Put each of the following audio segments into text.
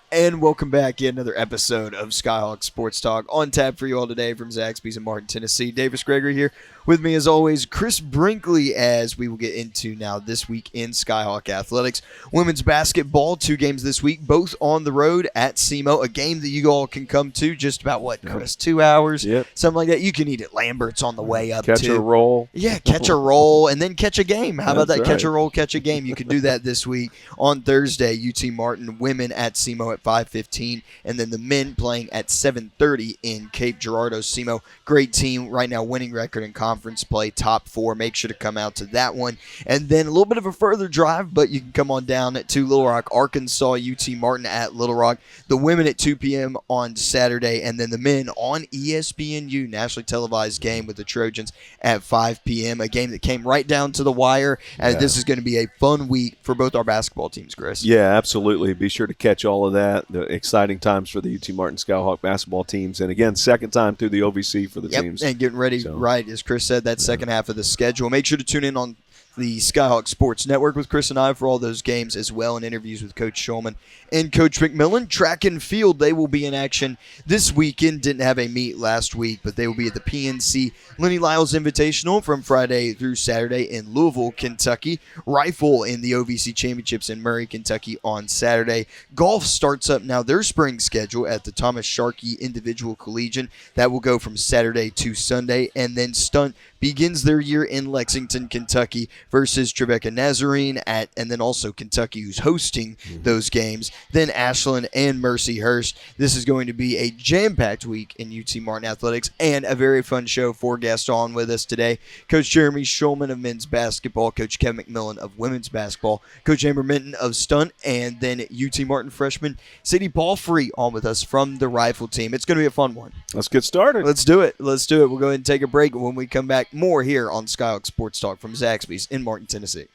And welcome back. Yet another episode of Skyhawk Sports Talk on tap for you all today from Zaxby's in Martin, Tennessee. Davis Gregory here with me as always, Chris Brinkley, as we will get into now this week in Skyhawk Athletics. Women's basketball, 2 games this week, both on the road at SEMO, a game that you all can come to just about, Chris, 2 hours? Yep. Something like that. You can eat at Lambert's on the way up, Catch a roll. Yeah, catch a roll and then catch a game. How about that? That's Catch a right. roll, catch a game. You can do that this week. On Thursday, UT Martin women at SEMO at 5:15, and then the men playing at 7:30 in Cape Girardeau. SEMO, great team right now, winning record in conference play, top 4. Make sure to come out to that one. And then a little bit of a further drive, but you can come on down to Little Rock, Arkansas. UT Martin at Little Rock. The women at 2 p.m. on Saturday, and then the men on ESPNU, nationally televised game with the Trojans at 5 p.m. A game that came right down to the wire. And this is going to be a fun week for both our basketball teams, Chris. Yeah, absolutely. Be sure to catch all of that. The exciting times for the UT Martin Skyhawk basketball teams. And again, second time through the OVC for the teams. And getting ready, right, as Chris said, that second half of the schedule. Make sure to tune in on the Skyhawk Sports Network with Chris and I for all those games as well, and interviews with Coach Shulman and Coach McMillan. Track and field, they will be in action this weekend. Didn't have a meet last week, but they will be at the PNC Lenny Lyles Invitational from Friday through Saturday in Louisville, Kentucky. Rifle in the OVC Championships in Murray, Kentucky on Saturday. Golf starts up now their spring schedule at the Thomas Sharkey Individual Collegiate. That will go from Saturday to Sunday, and then Stunt begins their year in Lexington, Kentucky versus Tribeca Nazarene and then also Kentucky, who's hosting those games. Then Ashland and Mercyhurst. This is going to be a jam-packed week in UT Martin Athletics and a very fun show. 4 guests on with us today. Coach Jeremy Shulman of men's basketball, Coach Kevin McMillan of women's basketball, Coach Amber Minton of Stunt, and then UT Martin freshman Sadie Palfrey on with us from the Rifle team. It's going to be a fun one. Let's get started. Let's do it. We'll go ahead and take a break. When we come back, more here on Skyhawk Sports Talk from Zaxby's in Martin, Tennessee.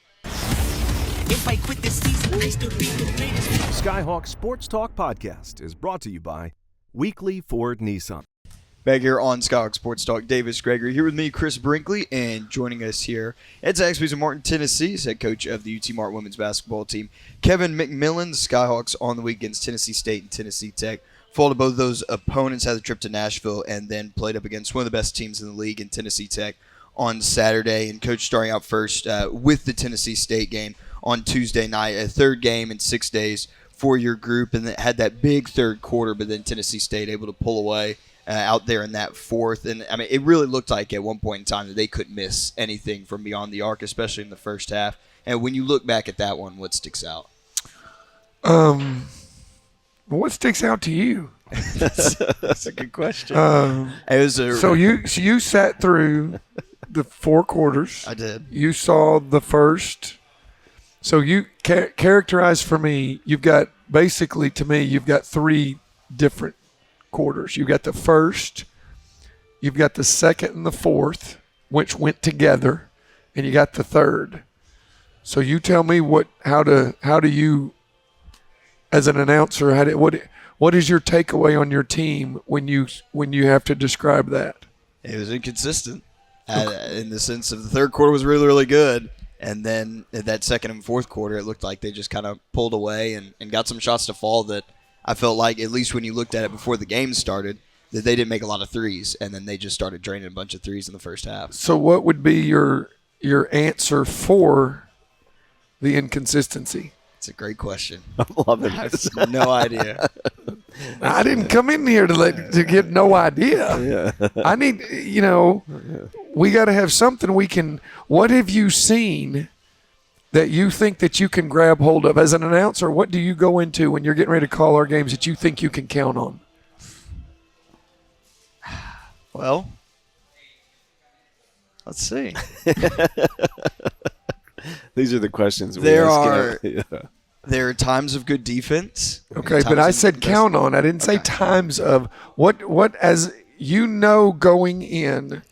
Skyhawk Sports Talk podcast is brought to you by Weekly Ford Nissan. Back here on Skyhawk Sports Talk, Davis Gregory here with me, Chris Brinkley, and joining us here at Zaxby's in Martin, Tennessee, is head coach of the UT Martin women's basketball team, Kevin McMillan. The Skyhawks on the week against Tennessee State and Tennessee Tech. Followed both of those opponents, had the trip to Nashville, and then played up against one of the best teams in the league in Tennessee Tech on Saturday. And Coach starting out first with the Tennessee State game on Tuesday night, a third game in 6 days for your group, and had that big third quarter, but then Tennessee State able to pull away out there in that fourth. And, I mean, it really looked like at one point in time that they couldn't miss anything from beyond the arc, especially in the first half. And when you look back at that one, what sticks out? What sticks out to you? That's a good question. So you sat through the 4 quarters. I did. You saw the first. So you characterize for me. You've got 3 different quarters. You've got the first. You've got the second and the fourth, which went together, and you got the third. So you tell me how do you, as an announcer, what is your takeaway on your team when you have to describe that? It was inconsistent in the sense of the third quarter was really, really good. And then in that second and fourth quarter, it looked like they just kind of pulled away and got some shots to fall that I felt like, at least when you looked at it before the game started, that they didn't make a lot of threes. And then they just started draining a bunch of threes in the first half. So what would be your answer for the inconsistency? It's a great question. I'm loving I it. have no idea. I didn't come in here to get no idea. Yeah. I need, we got to have something we can. What have you seen that you think that you can grab hold of as an announcer? What do you go into when you're getting ready to call our games that you think you can count on? Well, let's see. These are the questions we There ask. are there are times of good defense. Okay, but I said count on. I didn't say times of. What as you know going in,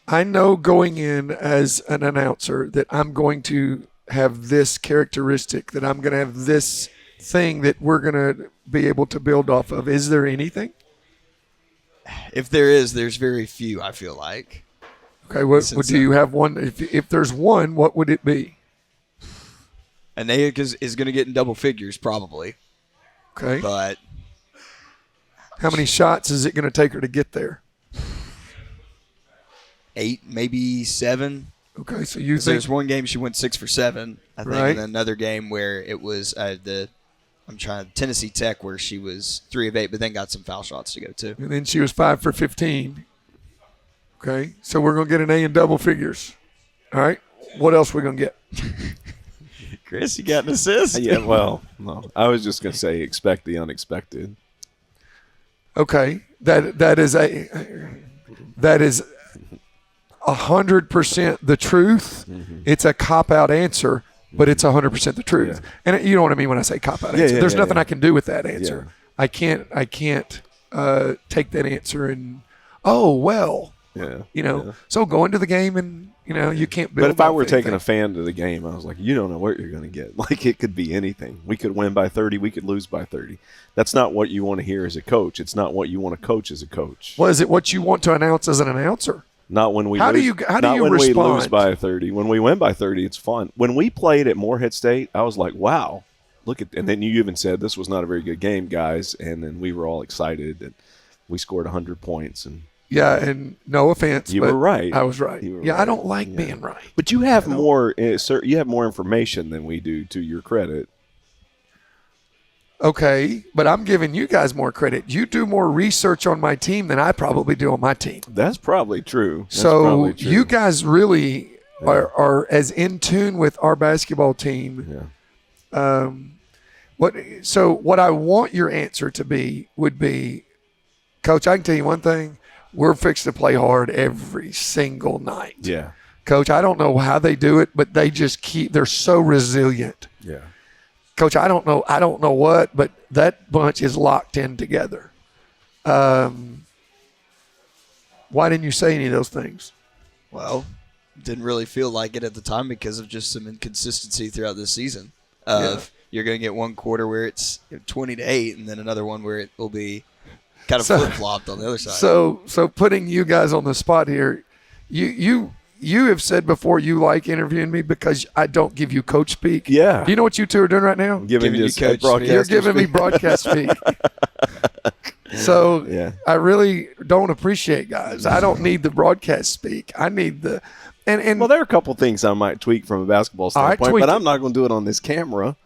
I know going in as an announcer that I'm going to have this characteristic, that I'm going to have this thing that we're going to be able to build off of. Is there anything? If there is, there's very few, I feel like. Okay, do you have one? If there's one, what would it be? Anaic is going to get in double figures, probably. Okay. But How many shots is it going to take her to get there? 8, maybe 7. Okay, so you think There's one game she went 6 for 7, I think, Right. and then another game where it was Tennessee Tech where she was 3 of 8, but then got some foul shots to go too. and then she was 5 for 15. Okay, so we're going to get an A in double figures. All right, what else we going to get? Chris, you got an assist? Yeah, well, no. I was just going to say expect the unexpected. Okay, that is 100% the truth. It's a cop-out answer, but it's 100% the truth. Yeah. And you know what I mean when I say cop-out Yeah, answer. yeah, There's yeah, nothing yeah. I can do with that answer. Yeah. I can't take that answer and, oh, well, Yeah. Yeah. So go into the game and, you can't build But if I off were taking anything. a fan to the game, I was like, you don't know what you're going to get. Like, it could be anything. We could win by 30. We could lose by 30. That's not what you want to hear as a coach. It's not what you want to coach as a coach. Well, is it what you want to announce as an announcer? Not when we How do lose, you not when we respond? lose by 30. When we win by 30, it's fun. When we played at Morehead State, I was like, wow. Look at, and then you even said this was not a very good game, guys. And then we were all excited that we scored 100 points. And Yeah, and no offense, You but were right. I was right. You were Yeah, I right. don't like Yeah. being right. But you have more, sir. You have more information than we do. To your credit, Okay, but I'm giving you guys more credit. You do more research on my team than I probably do on my team. that's probably true. That's So probably true. you guys really are as in tune with our basketball team. yeah. What I want your answer to be would be, Coach, I can tell you one thing. We're fixed to play hard every single night. Yeah. Coach, I don't know how they do it, but they just they're so resilient. Yeah. Coach, I don't know what, but that bunch is locked in together. Why didn't you say any of those things? Well, didn't really feel like it at the time because of just some inconsistency throughout this season. You're going to get one quarter where it's 20-8, and then another one where it will be kind of flip-flopped on the other side. So putting you guys on the spot here, you have said before you like interviewing me because I don't give you coach speak. Yeah. Do you know what you two are doing right now? Giving you you coach broadcast. You're giving me broadcast speak. So Yeah. I really don't appreciate guys. I don't need the broadcast speak. I need the and Well, there are a couple things I might tweak from a basketball All right, standpoint, tweak but it. I'm not going to do it on this camera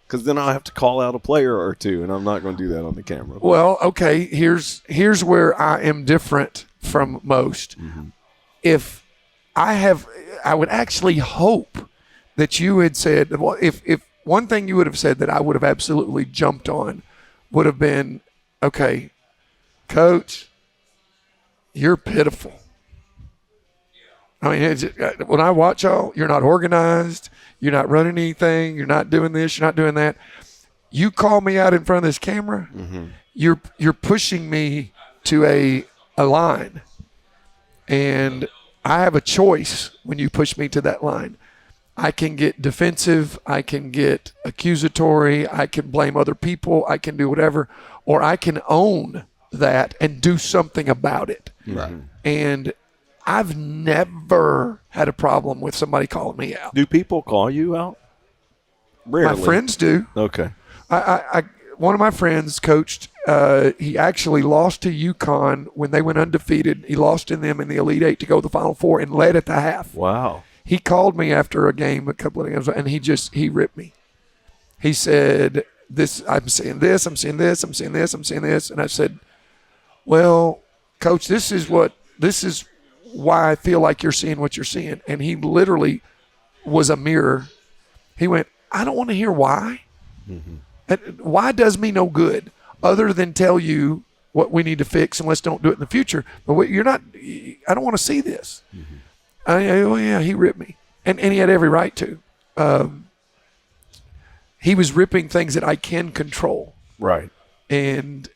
because then I'll have to call out a player or two, and I'm not going to do that on the camera. well, okay, here's where I am different from most. If I would actually hope that you had said, well, if one thing you would have said that I would have absolutely jumped on would have been, okay, Coach, you're pitiful. I mean, when I watch y'all, you're not organized. You're not running anything. You're not doing this. You're not doing that. You call me out in front of this camera. You're pushing me to a line, and I have a choice when you push me to that line. I can get defensive. I can get accusatory. I can blame other people. I can do whatever, or I can own that and do something about it. Right. And I've never had a problem with somebody calling me out. Do people call you out? Rarely. My friends do. Okay. One of my friends coached. He actually lost to UConn when they went undefeated. He lost in them in the Elite Eight to go to the Final Four and led at the half. Wow. He called me after a game, a couple of games, and he ripped me. He said, I'm seeing this, I'm seeing this, I'm seeing this, I'm seeing this. And I said, well, Coach, this is why I feel like you're seeing what you're seeing. And he literally was a mirror. He went, I don't want to hear why. And why does me no good other than tell you what we need to fix and let's don't do it in the future. But I don't want to see this. Oh, yeah, he ripped me. And he had every right to. He was ripping things that I can control. Right. And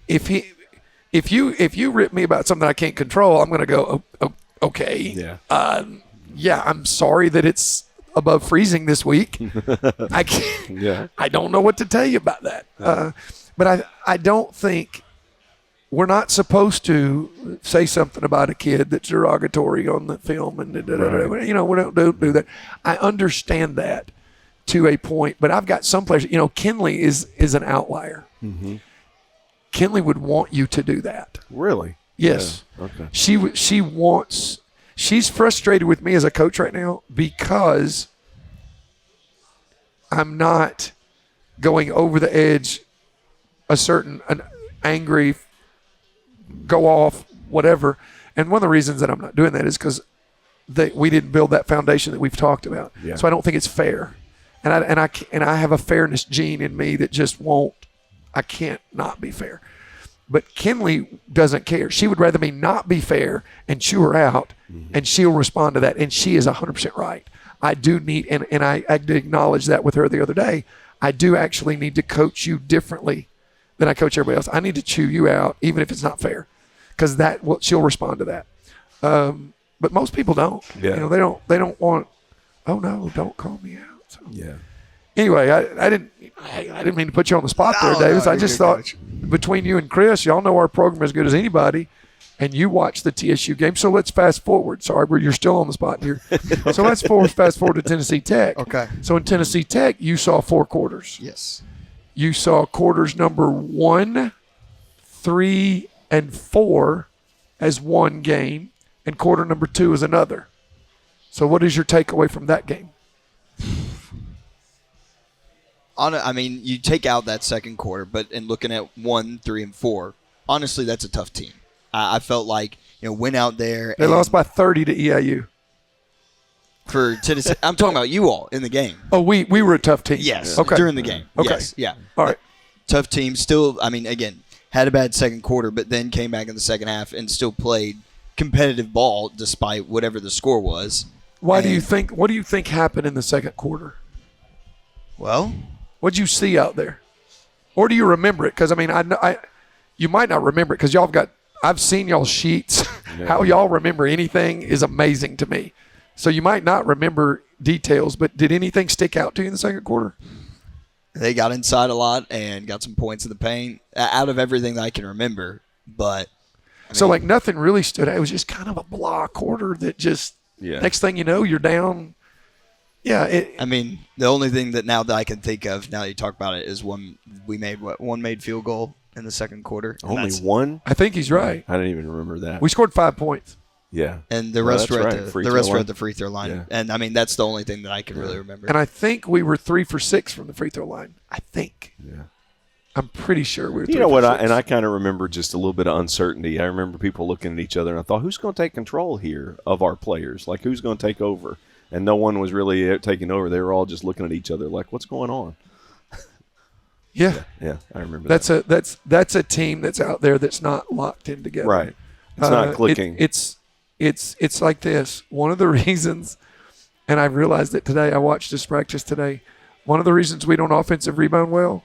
if you rip me about something I can't control, I'm going to go, okay. Yeah. Yeah, I'm sorry that it's above freezing this week. I can't, Yeah. I don't know what to tell you about that. But I don't think we're not supposed to say something about a kid that's derogatory on the film and we don't do that. I understand that. to a point, but I've got some players. Kinley is an outlier. Mm-hmm. Kinley would want you to do that. Really? Yes. Yeah. Okay. She's frustrated with me as a coach right now because I'm not going over the edge, an angry, go off, whatever. And one of the reasons that I'm not doing that is because we didn't build that foundation that we've talked about. Yeah. So I don't think it's fair. And I have a fairness gene in me that just won't. I can't not be fair. But Kinley doesn't care. She would rather me not be fair and chew her out, and she'll respond to that. And she is 100% right. I do need, and I did acknowledge that with her the other day. I do actually need to coach you differently than I coach everybody else. I need to chew you out, even if it's not fair, because she'll respond to that. But most people don't. Yeah. They don't want. Oh no, don't call me out. So. Yeah. Anyway, I didn't mean to put you on the spot there, Davis. I just thought between you and Chris, y'all know our program as good as anybody, and you watched the TSU game. So let's fast forward. Sorry, you're still on the spot here. So let's fast forward to Tennessee Tech. Okay. So in Tennessee Tech, you saw 4 quarters. Yes. You saw quarters number 1, 3, and 4 as one game, and quarter number 2 as another. So what is your takeaway from that game? I mean, you take out that second quarter, but in looking at 1, 3, and 4, honestly, that's a tough team. I felt like, went out there. They lost by 30 to EIU. For Tennessee, I'm talking about you all in the game. Oh, we were a tough team. Yes. Okay. During the game. Okay. Yes. Yeah. All right. Tough team. Still, I mean, again, had a bad second quarter, but then came back in the second half and still played competitive ball despite whatever the score was. What do you think happened in the second quarter? Well, what'd you see out there? Or do you remember it? Because, I mean, you might not remember it because I've seen y'all's sheets. Yeah. How y'all remember anything is amazing to me. So you might not remember details, but did anything stick out to you in the second quarter? They got inside a lot and got some points in the paint out of everything that I can remember. But nothing really stood out. It was just kind of a blah quarter that just next thing you know, you're down. Yeah. The only thing that now that I can think of now that you talk about it is one made field goal in the second quarter. Only one? I think he's right. I didn't even remember that. We scored 5 points. Yeah. And the rest were at the free throw line. Yeah. And that's the only thing that I can really remember. And I think we were 3 for 6 from the free throw line. I think. Yeah. I'm pretty sure we were 3 You know for what? 6. I kind of remember just a little bit of uncertainty. I remember people looking at each other, and I thought, who's going to take control here of our players? Like, who's going to take over? And no one was really taking over. They were all just looking at each other like, what's going on? Yeah. Yeah, I remember that. That's a team that's out there that's not locked in together. Right. It's not clicking. It's like this. One of the reasons, and I realized it today, I watched this practice today, one of the reasons we don't offensive rebound well,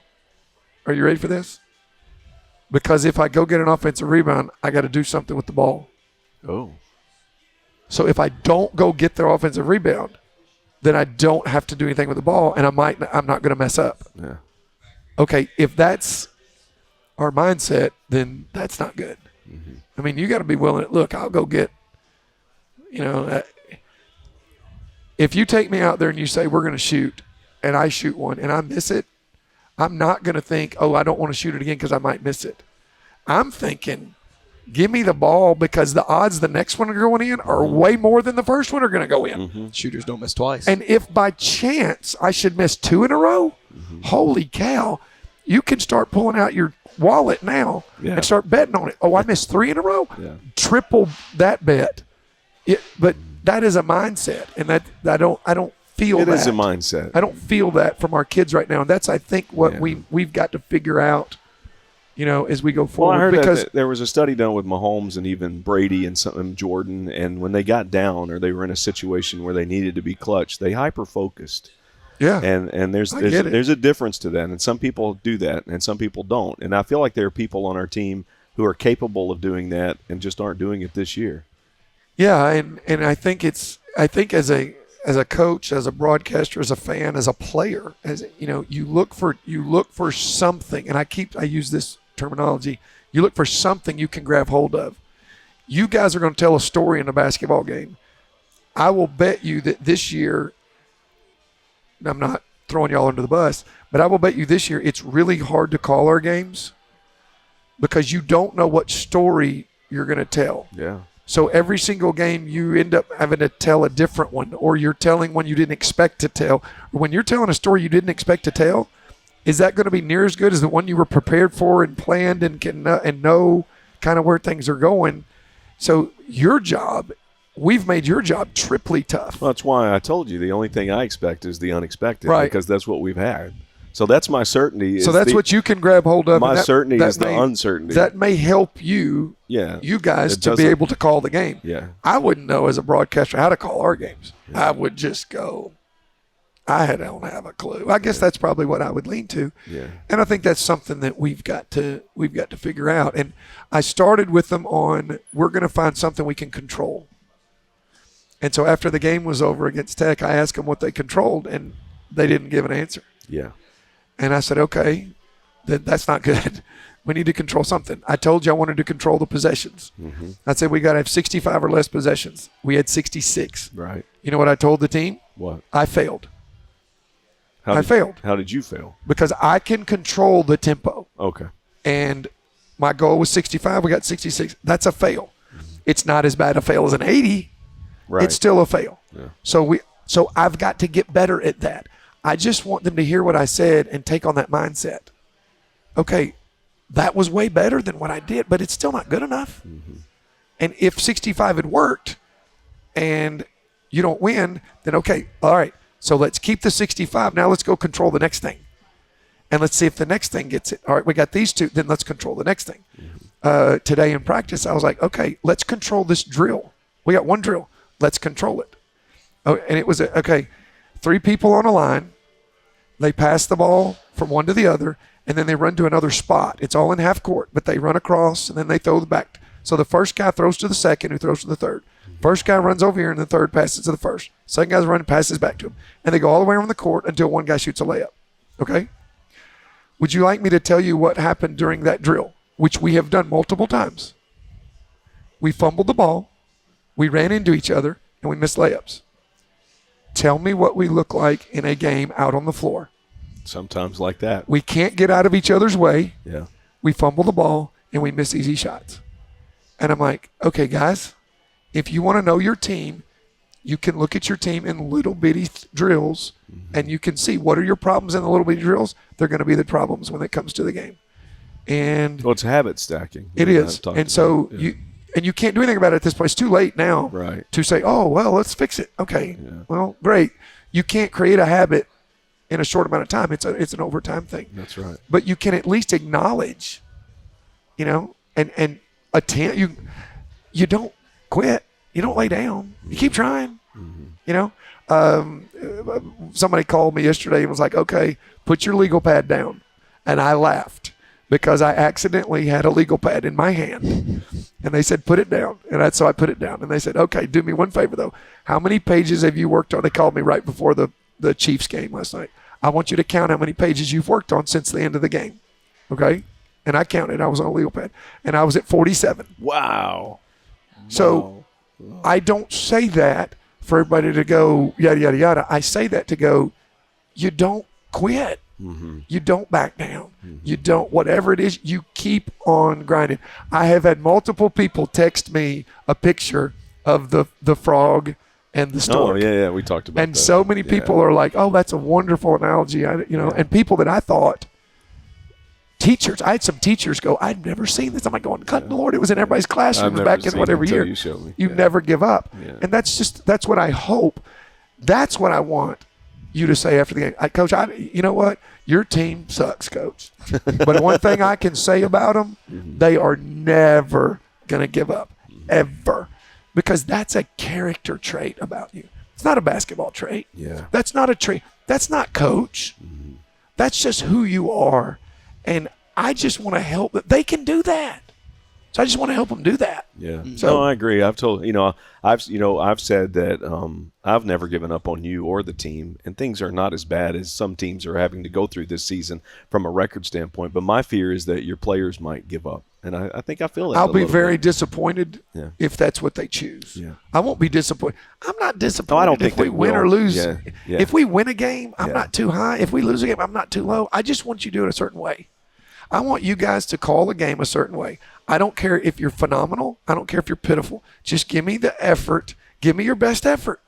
are you ready for this? Because if I go get an offensive rebound, I got to do something with the ball. Oh. So if I don't go get their offensive rebound, then I don't have to do anything with the ball, and I'm not going to mess up. Yeah. Okay, if that's our mindset, then that's not good. Mm-hmm. I mean, you got to be willing to, look, I'll go get, if you take me out there and you say we're going to shoot, and I shoot one, and I miss it, I'm not going to think, I don't want to shoot it again because I might miss it. I'm thinking, give me the ball because the odds the next one are going in are way more than the first one are going to go in. Mm-hmm. Shooters don't miss twice. And if by chance I should miss 2 in a row, holy cow, you can start pulling out your wallet now and start betting on it. Oh, I missed 3 in a row? Yeah. Triple that bet. But that is a mindset, and that I don't feel that. It is a mindset. I don't feel that from our kids right now, and that's, I think, what we've got to figure out, as we go forward. Well, I heard because that there was a study done with Mahomes and even Brady and Jordan, and when they got down or they were in a situation where they needed to be clutch, they hyper-focused. Yeah. And there's a difference to that, and some people do that, and some people don't. And I feel like there are people on our team who are capable of doing that and just aren't doing it this year. Yeah, and I think as a coach, as a broadcaster, as a fan, as a player, you look for something, and I use this terminology. You look for something you can grab hold of. You guys are going to tell a story in a basketball game. I will bet you that this year, I'm not throwing y'all under the bus, but I will bet you this year it's really hard to call our games because you don't know what story you're going to tell. Yeah. So every single game you end up having to tell a different one, or you're telling one you didn't expect to tell. Or when you're telling a story you didn't expect to tell, is that going to be near as good as the one you were prepared for and planned and can and know kind of where things are going? So your job, we've made your job triply tough. Well, that's why I told you the only thing I expect is the unexpected, right? Because that's what we've had. So that's my certainty. So that's what you can grab hold of. My certainty is the uncertainty. That may help you, you guys, to be able to call the game. Yeah. I wouldn't know as a broadcaster how to call our games. Yeah. I would just go, I don't have a clue. I guess that's probably what I would lean to. Yeah. And I think that's something that we've got to figure out. And I started with them on, we're going to find something we can control. And so after the game was over against Tech, I asked them what they controlled, and they didn't give an answer. Yeah. And I said, okay, that's not good. We need to control something. I told you I wanted to control the possessions. Mm-hmm. I said we got to have 65 or less possessions. We had 66. Right. You know what I told the team? What? I failed. I failed. How did you fail? Because I can control the tempo. Okay. And my goal was 65. We got 66. That's a fail. Mm-hmm. It's not as bad a fail as an 80. Right. It's still a fail. Yeah. So I've got to get better at that. I just want them to hear what I said and take on that mindset. Okay, that was way better than what I did, but it's still not good enough. Mm-hmm. And if 65 had worked and you don't win, then okay, all right. So let's keep the 65. Now let's go control the next thing. And let's see if the next thing gets it. All right, we got these two. Then let's control the next thing. Mm-hmm. Today in practice, I was like, okay, let's control this drill. We got one drill. Let's control it. Oh, and it was, okay, 3 people on a line. They pass the ball from one to the other, and then they run to another spot. It's all in half court, but they run across, and then they throw the back. So the first guy throws to the second, who throws to the third. First guy runs over here, and the third passes to the first. Second guy's running, passes back to him. And they go all the way around the court until one guy shoots a layup. Okay? Would you like me to tell you what happened during that drill, which we have done multiple times? We fumbled the ball, we ran into each other, and we missed layups. Tell me what we look like in a game out on the floor. Sometimes like that. We can't get out of each other's way. Yeah. We fumble the ball, and we miss easy shots. And I'm like, okay, guys, if you want to know your team, you can look at your team in little bitty drills, and you can see what are your problems in the little bitty drills. They're going to be the problems when it comes to the game. And well, it's habit stacking. It is. And so you can't do anything about it at this point. It's too late now to say, oh, well, let's fix it. Okay, well, great. You can't create a habit in a short amount of time. It's an overtime thing. That's right. But you can at least acknowledge, and attempt. You don't quit. You don't lay down. You keep trying. Mm-hmm. Somebody called me yesterday and was like, okay, put your legal pad down. And I laughed because I accidentally had a legal pad in my hand. And they said, put it down. And so I put it down. And they said, okay, do me one favor, though. How many pages have you worked on? They called me right before the Chiefs game last night. I want you to count how many pages you've worked on since the end of the game. Okay? And I counted. I was on a legal pad. And I was at 47. Wow. So I don't say that for everybody to go, yada, yada, yada. I say that to go, you don't quit. Mm-hmm. You don't back down. Mm-hmm. You don't, whatever it is, you keep on grinding. I have had multiple people text me a picture of the frog and the stork. Oh, yeah, we talked about that. And so many people are like, oh, that's a wonderful analogy. And people that I thought, teachers, I had some teachers go, I'd never seen this. I'm like going, good Lord, it was in everybody's classrooms back in whatever year. You never give up. Yeah. And that's what I hope. That's what I want you to say after the game. Coach, you know what? Your team sucks, Coach. But one thing I can say about them, they are never going to give up, ever. Because that's a character trait about you. It's not a basketball trait. Yeah. That's not a trait. That's not coach. Mm-hmm. That's just who you are. And I just want to help them. They can do that. So I just want to help them do that. Yeah. So No, I agree. I've said that I've never given up on you or the team, and things are not as bad as some teams are having to go through this season from a record standpoint. But my fear is that your players might give up, and I think I feel that. I'll be very disappointed Yeah. if that's what they choose. Yeah. I won't be disappointed. I'm not disappointed I don't if think we they win or will. lose. Yeah. Yeah. If we win a game, I'm Yeah. not too high. If we lose a game, I'm not too low. I just want you to do it a certain way. I want you guys to call a game a certain way. I don't care if you're phenomenal. I don't care if you're pitiful. Just give me the effort. Give me your best effort.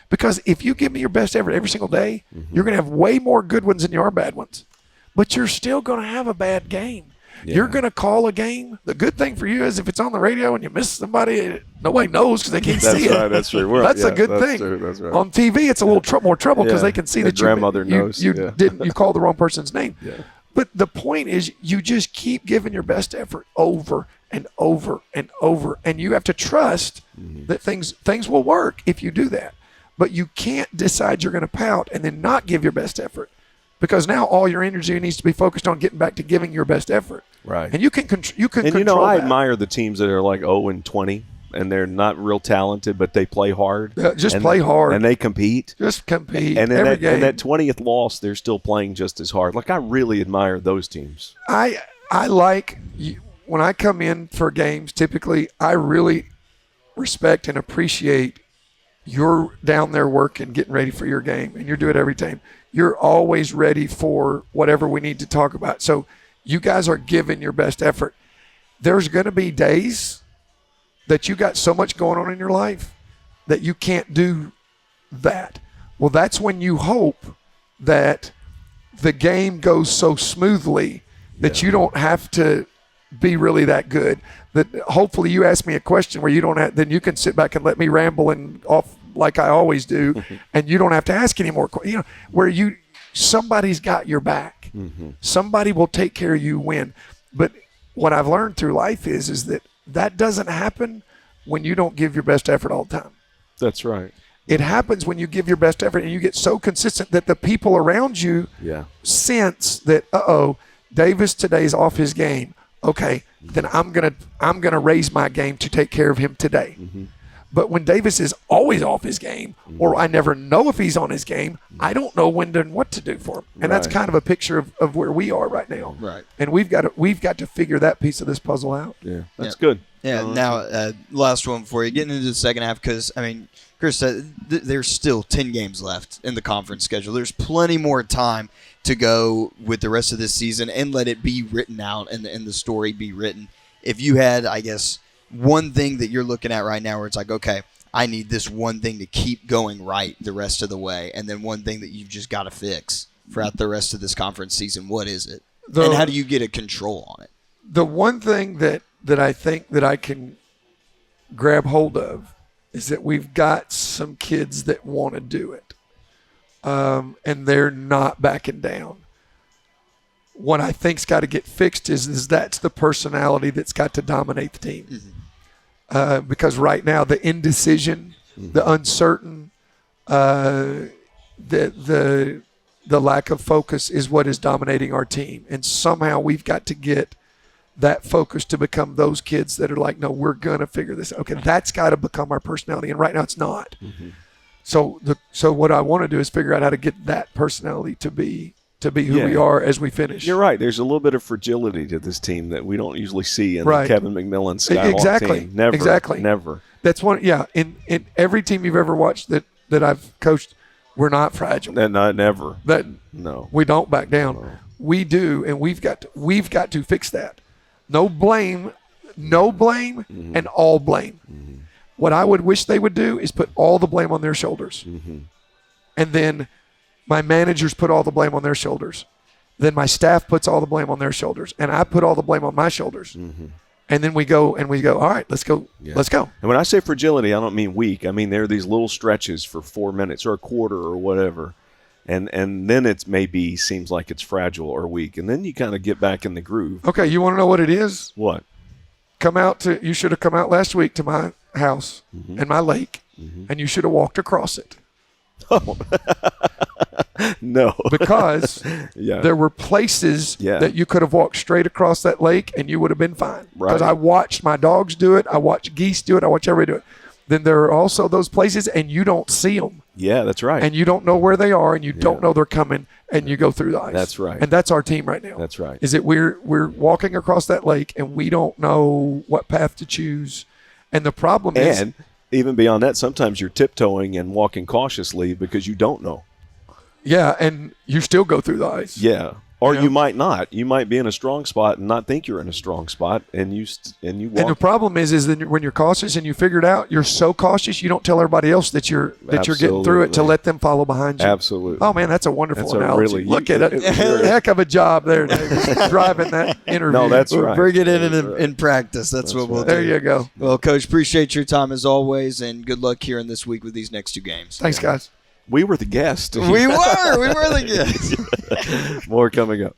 Because if you give me your best effort every single day, you're going to have way more good ones than you are bad ones. But you're still going to have a bad game. Yeah. You're going to call a game. The good thing for you is if it's on the radio and you miss somebody, nobody knows because they can't see it. Right. That's true. That's a good thing. True. That's right. On TV, it's a little more trouble because Yeah. they can see The that grandmother knows. you Yeah. you called the wrong person's name. Yeah. But the point is, you just keep giving your best effort over and over and over, and you have to trust that things will work if you do that. But you can't decide you're going to pout and then not give your best effort, because now all your energy needs to be focused on getting back to giving your best effort. Right. And you can control And I that. admire the teams that are like 0-20, and they're not real talented, but they play hard. Just and, play hard. and they compete. Just compete And every in game. that 20th loss, they're still playing just as hard. Like, I really admire those teams. I like when I come in for games, typically I really respect and appreciate you're down there working, getting ready for your game, and you do it every time. You're always ready for whatever we need to talk about. So you guys are giving your best effort. There's going to be days that you got so much going on in your life that you can't do that. Well, that's when you hope that the game goes so smoothly that you don't have to be really that good. That hopefully you ask me a question where you don't have, then you can sit back and let me ramble and off like I always do, and you don't have to ask any more questions. Where somebody's got your back. Somebody will take care of you when. But what I've learned through life is that doesn't happen when you don't give your best effort all the time. That's right. It happens when you give your best effort and you get so consistent that the people around you sense that, Davis today's off his game. Okay, then I'm gonna raise my game to take care of him today. But when Davis is always off his game, or I never know if he's on his game, I don't know when and what to do for him. And that's kind of a picture of where we are right now. Right. And we've got to figure that piece of this puzzle out. Yeah, that's good. Yeah, now, last one for you. Getting into the second half, because, I mean, Chris said there's still 10 games left in the conference schedule. There's plenty more time to go with the rest of this season and let it be written out and the story be written. If you had, I guess, one thing that you're looking at right now where it's like, okay, I need this one thing to keep going right the rest of the way, and then one thing that you've just got to fix throughout the rest of this conference season, what is it? And how do you get a control on it? The one thing that I think that I can grab hold of is that we've got some kids that want to do it, and they're not backing down. What I think's got to get fixed is that's the personality that's got to dominate the team. Because right now the indecision, the uncertain, the lack of focus is what is dominating our team, and somehow we've got to get that focus to become those kids that are like, no, we're gonna figure this out. Okay, that's got to become our personality, and right now it's not. So what I want to do is figure out how to get that personality to be who we are as we finish. You're right. There's a little bit of fragility to this team that we don't usually see in the Kevin McMillan Skyhawk team. Never. That's one. Yeah. In every team you've ever watched that I've coached, we're not fragile. Never. No. We don't back down. No. We do, and we've got to fix that. No blame, and all blame. What I would wish they would do is put all the blame on their shoulders, and then my managers put all the blame on their shoulders. Then my staff puts all the blame on their shoulders, and I put all the blame on my shoulders. And then we go, all right, let's go. Yeah. Let's go. And when I say fragility, I don't mean weak. I mean there are these little stretches for 4 minutes or a quarter or whatever. And then it maybe seems like it's fragile or weak. And then you kind of get back in the groove. Okay, you want to know what it is? What? You should have come out last week to my house and my lake, and you should have walked across it. No. because there were places Yeah. that you could have walked straight across that lake and you would have been fine. Because Right. I watched my dogs do it. I watched geese do it. I watched everybody do it. Then there are also those places and you don't see them. Yeah, that's right. And you don't know where they are and you don't know they're coming and you go through the ice. That's right. And that's our team right now. That's right. Is that we're walking across that lake and we don't know what path to choose. And the problem is And even beyond that, sometimes you're tiptoeing and walking cautiously because you don't know. yeah, and you still go through the ice. Yeah. Or Yeah. you might not. You might be in a strong spot and not think you're in a strong spot, and you walk. And the problem is that when you're cautious and you figure it out, you're so cautious you don't tell everybody else that you're getting through it to Absolutely. let them follow behind you. Absolutely. Oh man, that's a wonderful That's a analogy. really- Look at it. Heck of a job there, David, driving that interview. No, that's We'll right. bring it in practice. That's what we'll There do. you go. Well, Coach, appreciate your time as always, and good luck here in this week with these next two games. Thanks, guys. We were the guest. We were the guests. More coming up.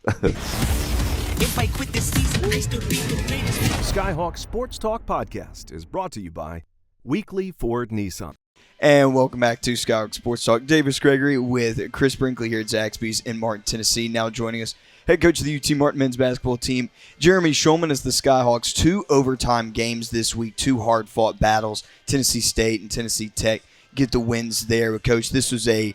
If I quit this season, I still be the greatest. Skyhawk Sports Talk podcast is brought to you by Weekly Ford Nissan. And welcome back to Skyhawk Sports Talk. Davis Gregory with Chris Brinkley here at Zaxby's in Martin, Tennessee. Now joining us, head coach of the UT Martin men's basketball team, Jeremy Shulman, as the Skyhawks. 2 overtime games this week, 2 hard-fought battles. Tennessee State and Tennessee Tech get the wins there. But Coach, this was a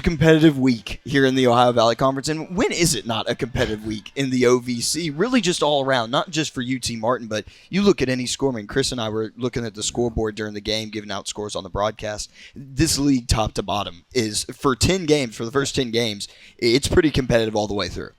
competitive week here in the Ohio Valley Conference. And when is it not a competitive week in the OVC? Really just all around, not just for UT Martin, but you look at any score. I mean, Chris and I were looking at the scoreboard during the game, giving out scores on the broadcast. This league, top to bottom, is for 10 games, for the first 10 games, it's pretty competitive all the way through.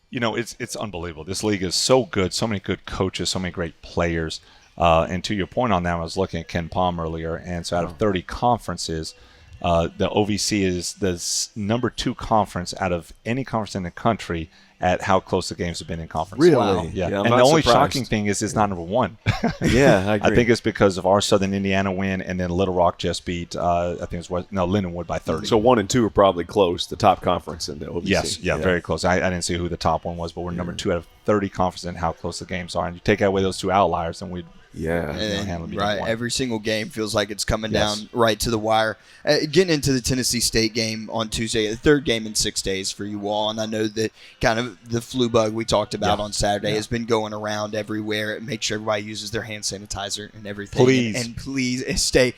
You know, it's unbelievable. This league is so good, so many good coaches, so many great players. And to your point on that, I was looking at Ken Palm earlier, and so out of 30 conferences, the OVC is the number 2 conference out of any conference in the country at how close the games have been in conference. Really? Wow. Yeah. Yeah, I'm and not the only surprised. shocking thing is it's not number 1. Yeah, I agree. I think it's because of our Southern Indiana win, and then Little Rock just beat, Lindenwood by 30. So 1 and 2 are probably close, the top conference in the OVC. Yes, very close. I didn't see who the top one was, but we're number 2 out of 30 conferences in how close the games are. And you take away those 2 outliers, and we'd Yeah. handle And, it right, one. every single game feels like it's coming Yes. down right to the wire. Getting into the Tennessee State game on Tuesday, the 3rd game in 6 days for you all, and I know that kind of the flu bug we talked about on Saturday has been going around everywhere. Make sure everybody uses their hand sanitizer and everything. Please. and please stay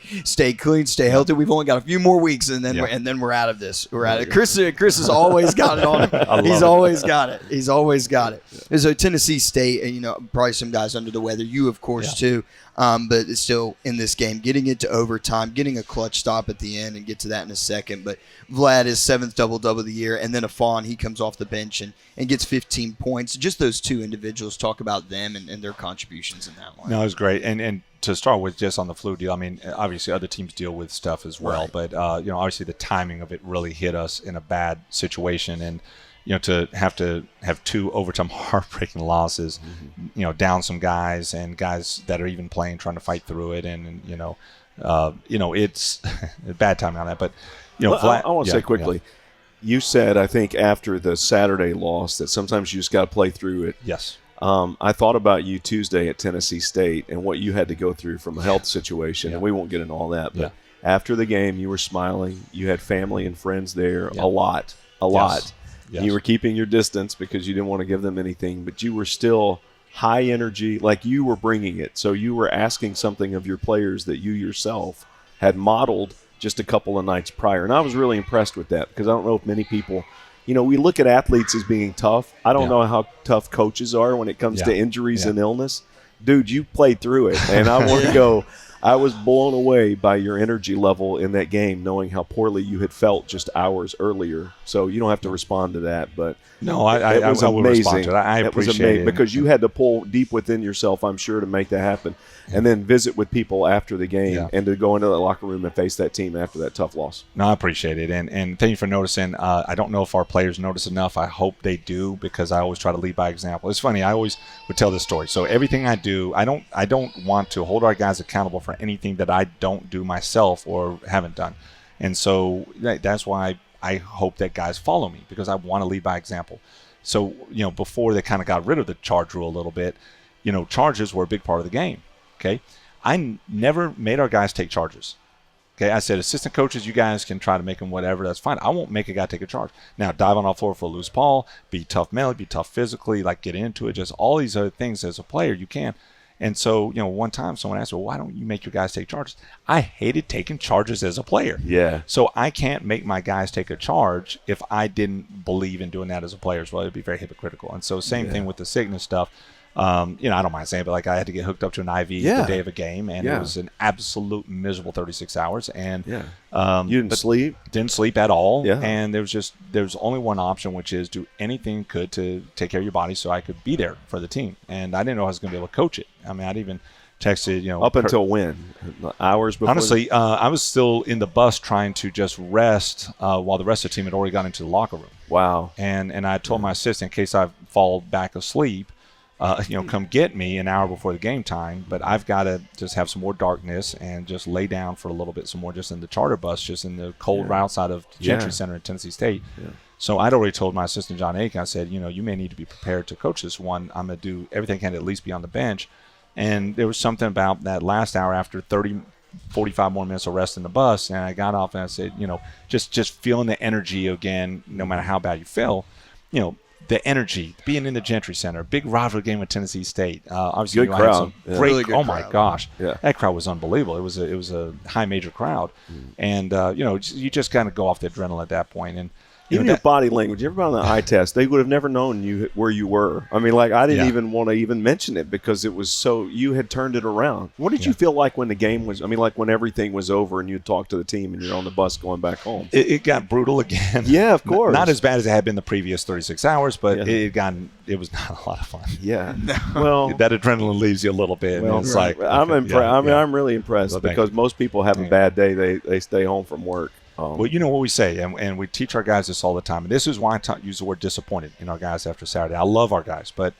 clean, stay healthy. We've only got a few more weeks, and then we're out of this. We're out of Chris has always got it on him. He's always got it. He's always got it. And so Tennessee State, and probably some guys under the weather. You, of course, too. But it's still in this game, getting it to overtime, getting a clutch stop at the end, and get to that in a second. But Vlad is 7th double-double of the year, and then Afon, he comes off the bench and gets 15 points. Just those 2 individuals, talk about them and their contributions in that one. No, it was great. And to start with, just on the flu deal, I mean, obviously other teams deal with stuff as well, but obviously the timing of it really hit us in a bad situation, and to have 2 overtime heartbreaking losses, down some guys and guys that are even playing, trying to fight through it, and it's a bad timing on that. But I want to say quickly, you said, I think after the Saturday loss, that sometimes you just got to play through it. Yes. I thought about you Tuesday at Tennessee State and what you had to go through from a health situation, and we won't get into all that. But after the game, you were smiling. You had family and friends there, a lot. Yes. And you were keeping your distance because you didn't want to give them anything, but you were still high energy, like you were bringing it. So you were asking something of your players that you yourself had modeled just a couple of nights prior. And I was really impressed with that because I don't know if many people, we look at athletes as being tough. I don't know how tough coaches are when it comes to injuries and illness. Dude, you played through it. And I want to go, I was blown away by your energy level in that game, knowing how poorly you had felt just hours earlier. So you don't have to respond to that, but No, I it was will amazing. respond to that. I It was appreciate amazing it. because you had to pull deep within yourself, I'm sure, to make that happen, and then visit with people after the game and to go into the locker room and face that team after that tough loss. No, I appreciate it, and thank you for noticing. I don't know if our players notice enough. I hope they do, because I always try to lead by example. It's funny. I always would tell this story. So everything I do, I don't want to hold our guys accountable for anything that I don't do myself or haven't done, and so that's why I hope that guys follow me, because I want to lead by example. So before they kind of got rid of the charge rule a little bit, charges were a big part of the game. Okay, I never made our guys take charges. Okay, I said, assistant coaches, you guys can try to make them whatever. That's fine. I won't make a guy take a charge. Now, dive on the floor for a loose ball, be tough mentally, be tough physically, like get into it. Just all these other things as a player you can. And so, one time someone asked, well, why don't you make your guys take charges? I hated taking charges as a player. Yeah. So I can't make my guys take a charge if I didn't believe in doing that as a player as well. It'd be very hypocritical. And so same thing with the sickness stuff. I don't mind saying it, but like I had to get hooked up to an IV the day of a game, and it was an absolute miserable 36 hours. And you didn't sleep? Didn't sleep at all. Yeah. And there's only one option, which is do anything you could to take care of your body so I could be there for the team. And I didn't know I was going to be able to coach it. I mean, I'd even texted, Up until when? Hours before? Honestly, I was still in the bus trying to just rest while the rest of the team had already gone into the locker room. Wow. And I told my assistant, in case I fall back asleep, come get me an hour before the game time, but I've got to just have some more darkness and just lay down for a little bit some more just in the charter bus, just in the cold right outside of Gentry Center in Tennessee State. Yeah. So I'd already told my assistant, John Aiken, I said, you may need to be prepared to coach this one. I'm going to do everything I can to at least be on the bench. And there was something about that last hour after 45 more minutes of rest in the bus, and I got off and I said, just feeling the energy again, no matter how bad you feel, the energy, being in the Gentry Center, big rivalry game with Tennessee State. Obviously, good crowd. Great, really good my crowd. gosh, yeah. That crowd was unbelievable. It was a high major crowd, and you just kind of go off the adrenaline at that point. And even your body language. You ever been on the eye test? They would have never known where you were. I mean, like I didn't even want to even mention it because it was so you had turned it around. What did you feel like when the game was? I mean, like when everything was over and you talked to the team and you're on the bus going back home. It got brutal again. Yeah, of course. Not as bad as it had been the previous 36 hours, but it was not a lot of fun. Yeah. Well, that adrenaline leaves you a little bit. Well, and it's like I'm impressed. I mean, I'm really impressed because most people have a bad day. They stay home from work. Well, you know what we say, and we teach our guys this all the time, and this is why I use the word disappointed in our guys after Saturday. I love our guys, but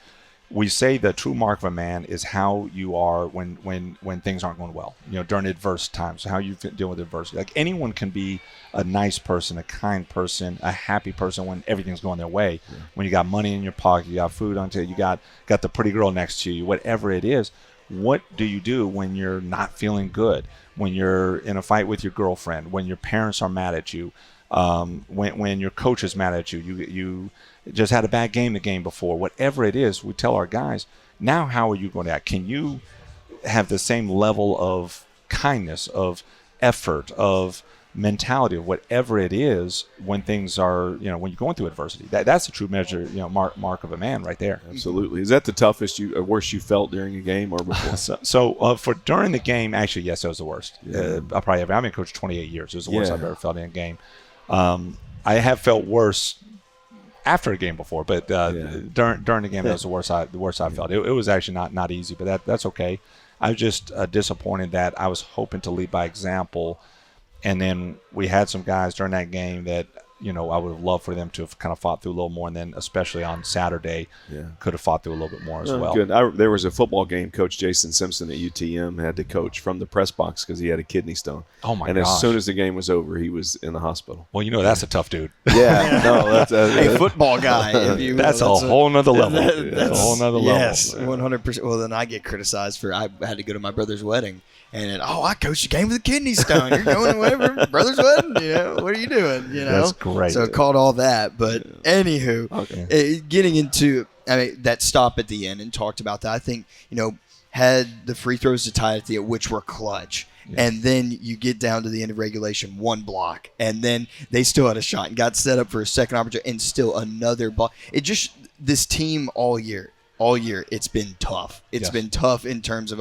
we say the true mark of a man is how you are when things aren't going well, during adverse times, how you deal with adversity. Like anyone can be a nice person, a kind person, a happy person when everything's going their way. Yeah. When you got money in your pocket, you got food on you got the pretty girl next to you, whatever it is. What do you do when you're not feeling good? When you're in a fight with your girlfriend, when your parents are mad at you, when your coach is mad at you, you just had a bad game the game before, whatever it is, we tell our guys, now how are you going to act? Can you have the same level of kindness, of effort, of mentality, of whatever it is when things are, when you're going through adversity? That's the true measure, mark of a man right there. Absolutely. Is that the toughest worst you felt during a game or before? so for during the game, actually, yes, that was the worst. Yeah. I probably have. I've been coached 28 years. It was the worst I've ever felt in a game. I have felt worse after a game before, but during the game, that was the worst I felt. It was actually not easy, but that's okay. I was just disappointed that I was hoping to lead by example. And then we had some guys during that game that, I would have loved for them to have kind of fought through a little more. And then especially on Saturday, could have fought through a little bit more as well. Good. There was a football game, Coach Jason Simpson at UTM had to coach from the press box because he had a kidney stone. Oh, my gosh. And as soon as the game was over, he was in the hospital. Well, that's a tough dude. Yeah. No, that's a football guy. If you will. That's a whole nother level. That's a whole nother level. Yes, 100%. Well, then I get criticized I had to go to my brother's wedding. And I coached a game with a kidney stone. You're going to whatever brother's wedding. What are you doing? That's great. So I caught all that. But anywho, getting into that stop at the end and talked about that. I think had the free throws to tie at the end, which were clutch. Yeah. And then you get down to the end of regulation, one block, and then they still had a shot and got set up for a second opportunity, and still another block. This team all year, it's been tough. It's been tough in terms of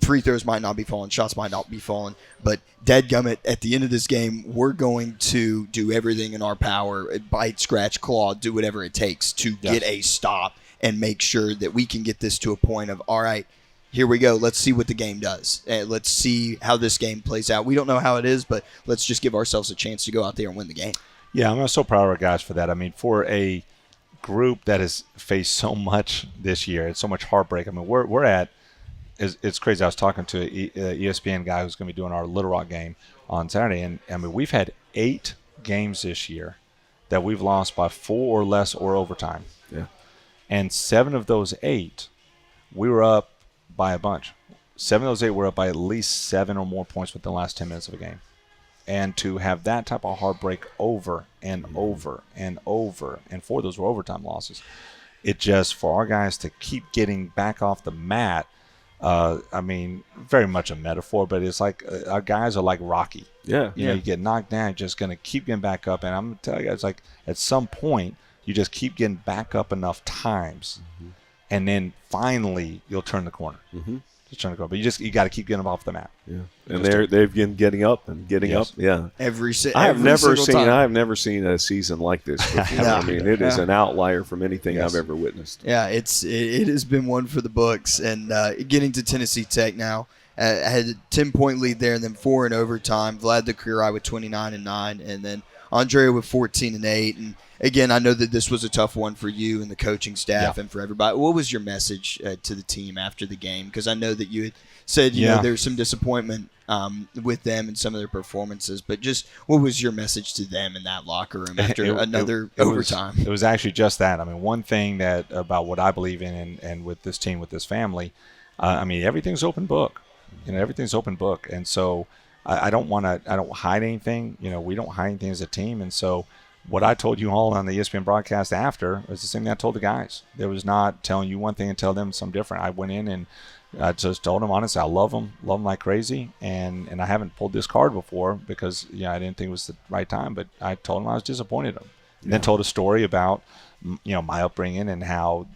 free throws might not be falling, shots might not be falling, but dadgummit, at the end of this game, we're going to do everything in our power, bite, scratch, claw, do whatever it takes to get a stop and make sure that we can get this to a point of, all right, here we go. Let's see what the game does. Let's see how this game plays out. We don't know how it is, but let's just give ourselves a chance to go out there and win the game. Yeah, I'm so proud of our guys for that. I mean, for a group that has faced so much this year, it's so much heartbreak. I mean, we're at, it's crazy. I was talking to an ESPN guy who's going to be doing our Little Rock game on Saturday, and I mean, we've had 8 games this year that we've lost by 4 or less or overtime. Yeah. And 7 of those 8, we were up by a bunch. 7 of those 8 were up by at least 7 or more points within the last 10 minutes of a game. And to have that type of heartbreak over and over and over, and 4 of those were overtime losses, it just, for our guys to keep getting back off the mat, I mean, very much a metaphor, but it's like our guys are like Rocky. Yeah. You know, you get knocked down, you're just going to keep getting back up. And I'm going to tell you guys, like, at some point, you just keep getting back up enough times, and then finally you'll turn the corner. Just turn the corner. But you got to keep getting them off the mat. Yeah. And they've been getting up and getting up. Yeah. I have never seen a season like this before. I mean, it is an outlier from anything I've ever witnessed. Yeah, it has been one for the books. And getting to Tennessee Tech now, I had a 10-point lead there, and then 4 in overtime. Vlad the career high with 29-9, and then Andrea with 14-8. And again, I know that this was a tough one for you and the coaching staff and for everybody. What was your message to the team after the game? Because I know that you had said you know there's some disappointment with them and some of their performances, but just what was your message to them in that locker room after another overtime? It was actually just that. I mean, one thing that about what I believe in and with this team, with this family, I mean, everything's open book. You know, everything's open book, and so I don't hide anything. You know, we don't hide anything as a team, and so what I told you all on the ESPN broadcast after was the same thing I told the guys. There was not telling you one thing and tell them something different. I went in and I just told them honestly, I love them like crazy, and I haven't pulled this card before because I didn't think it was the right time, but I told them I was disappointed in them. And then told a story about my upbringing and how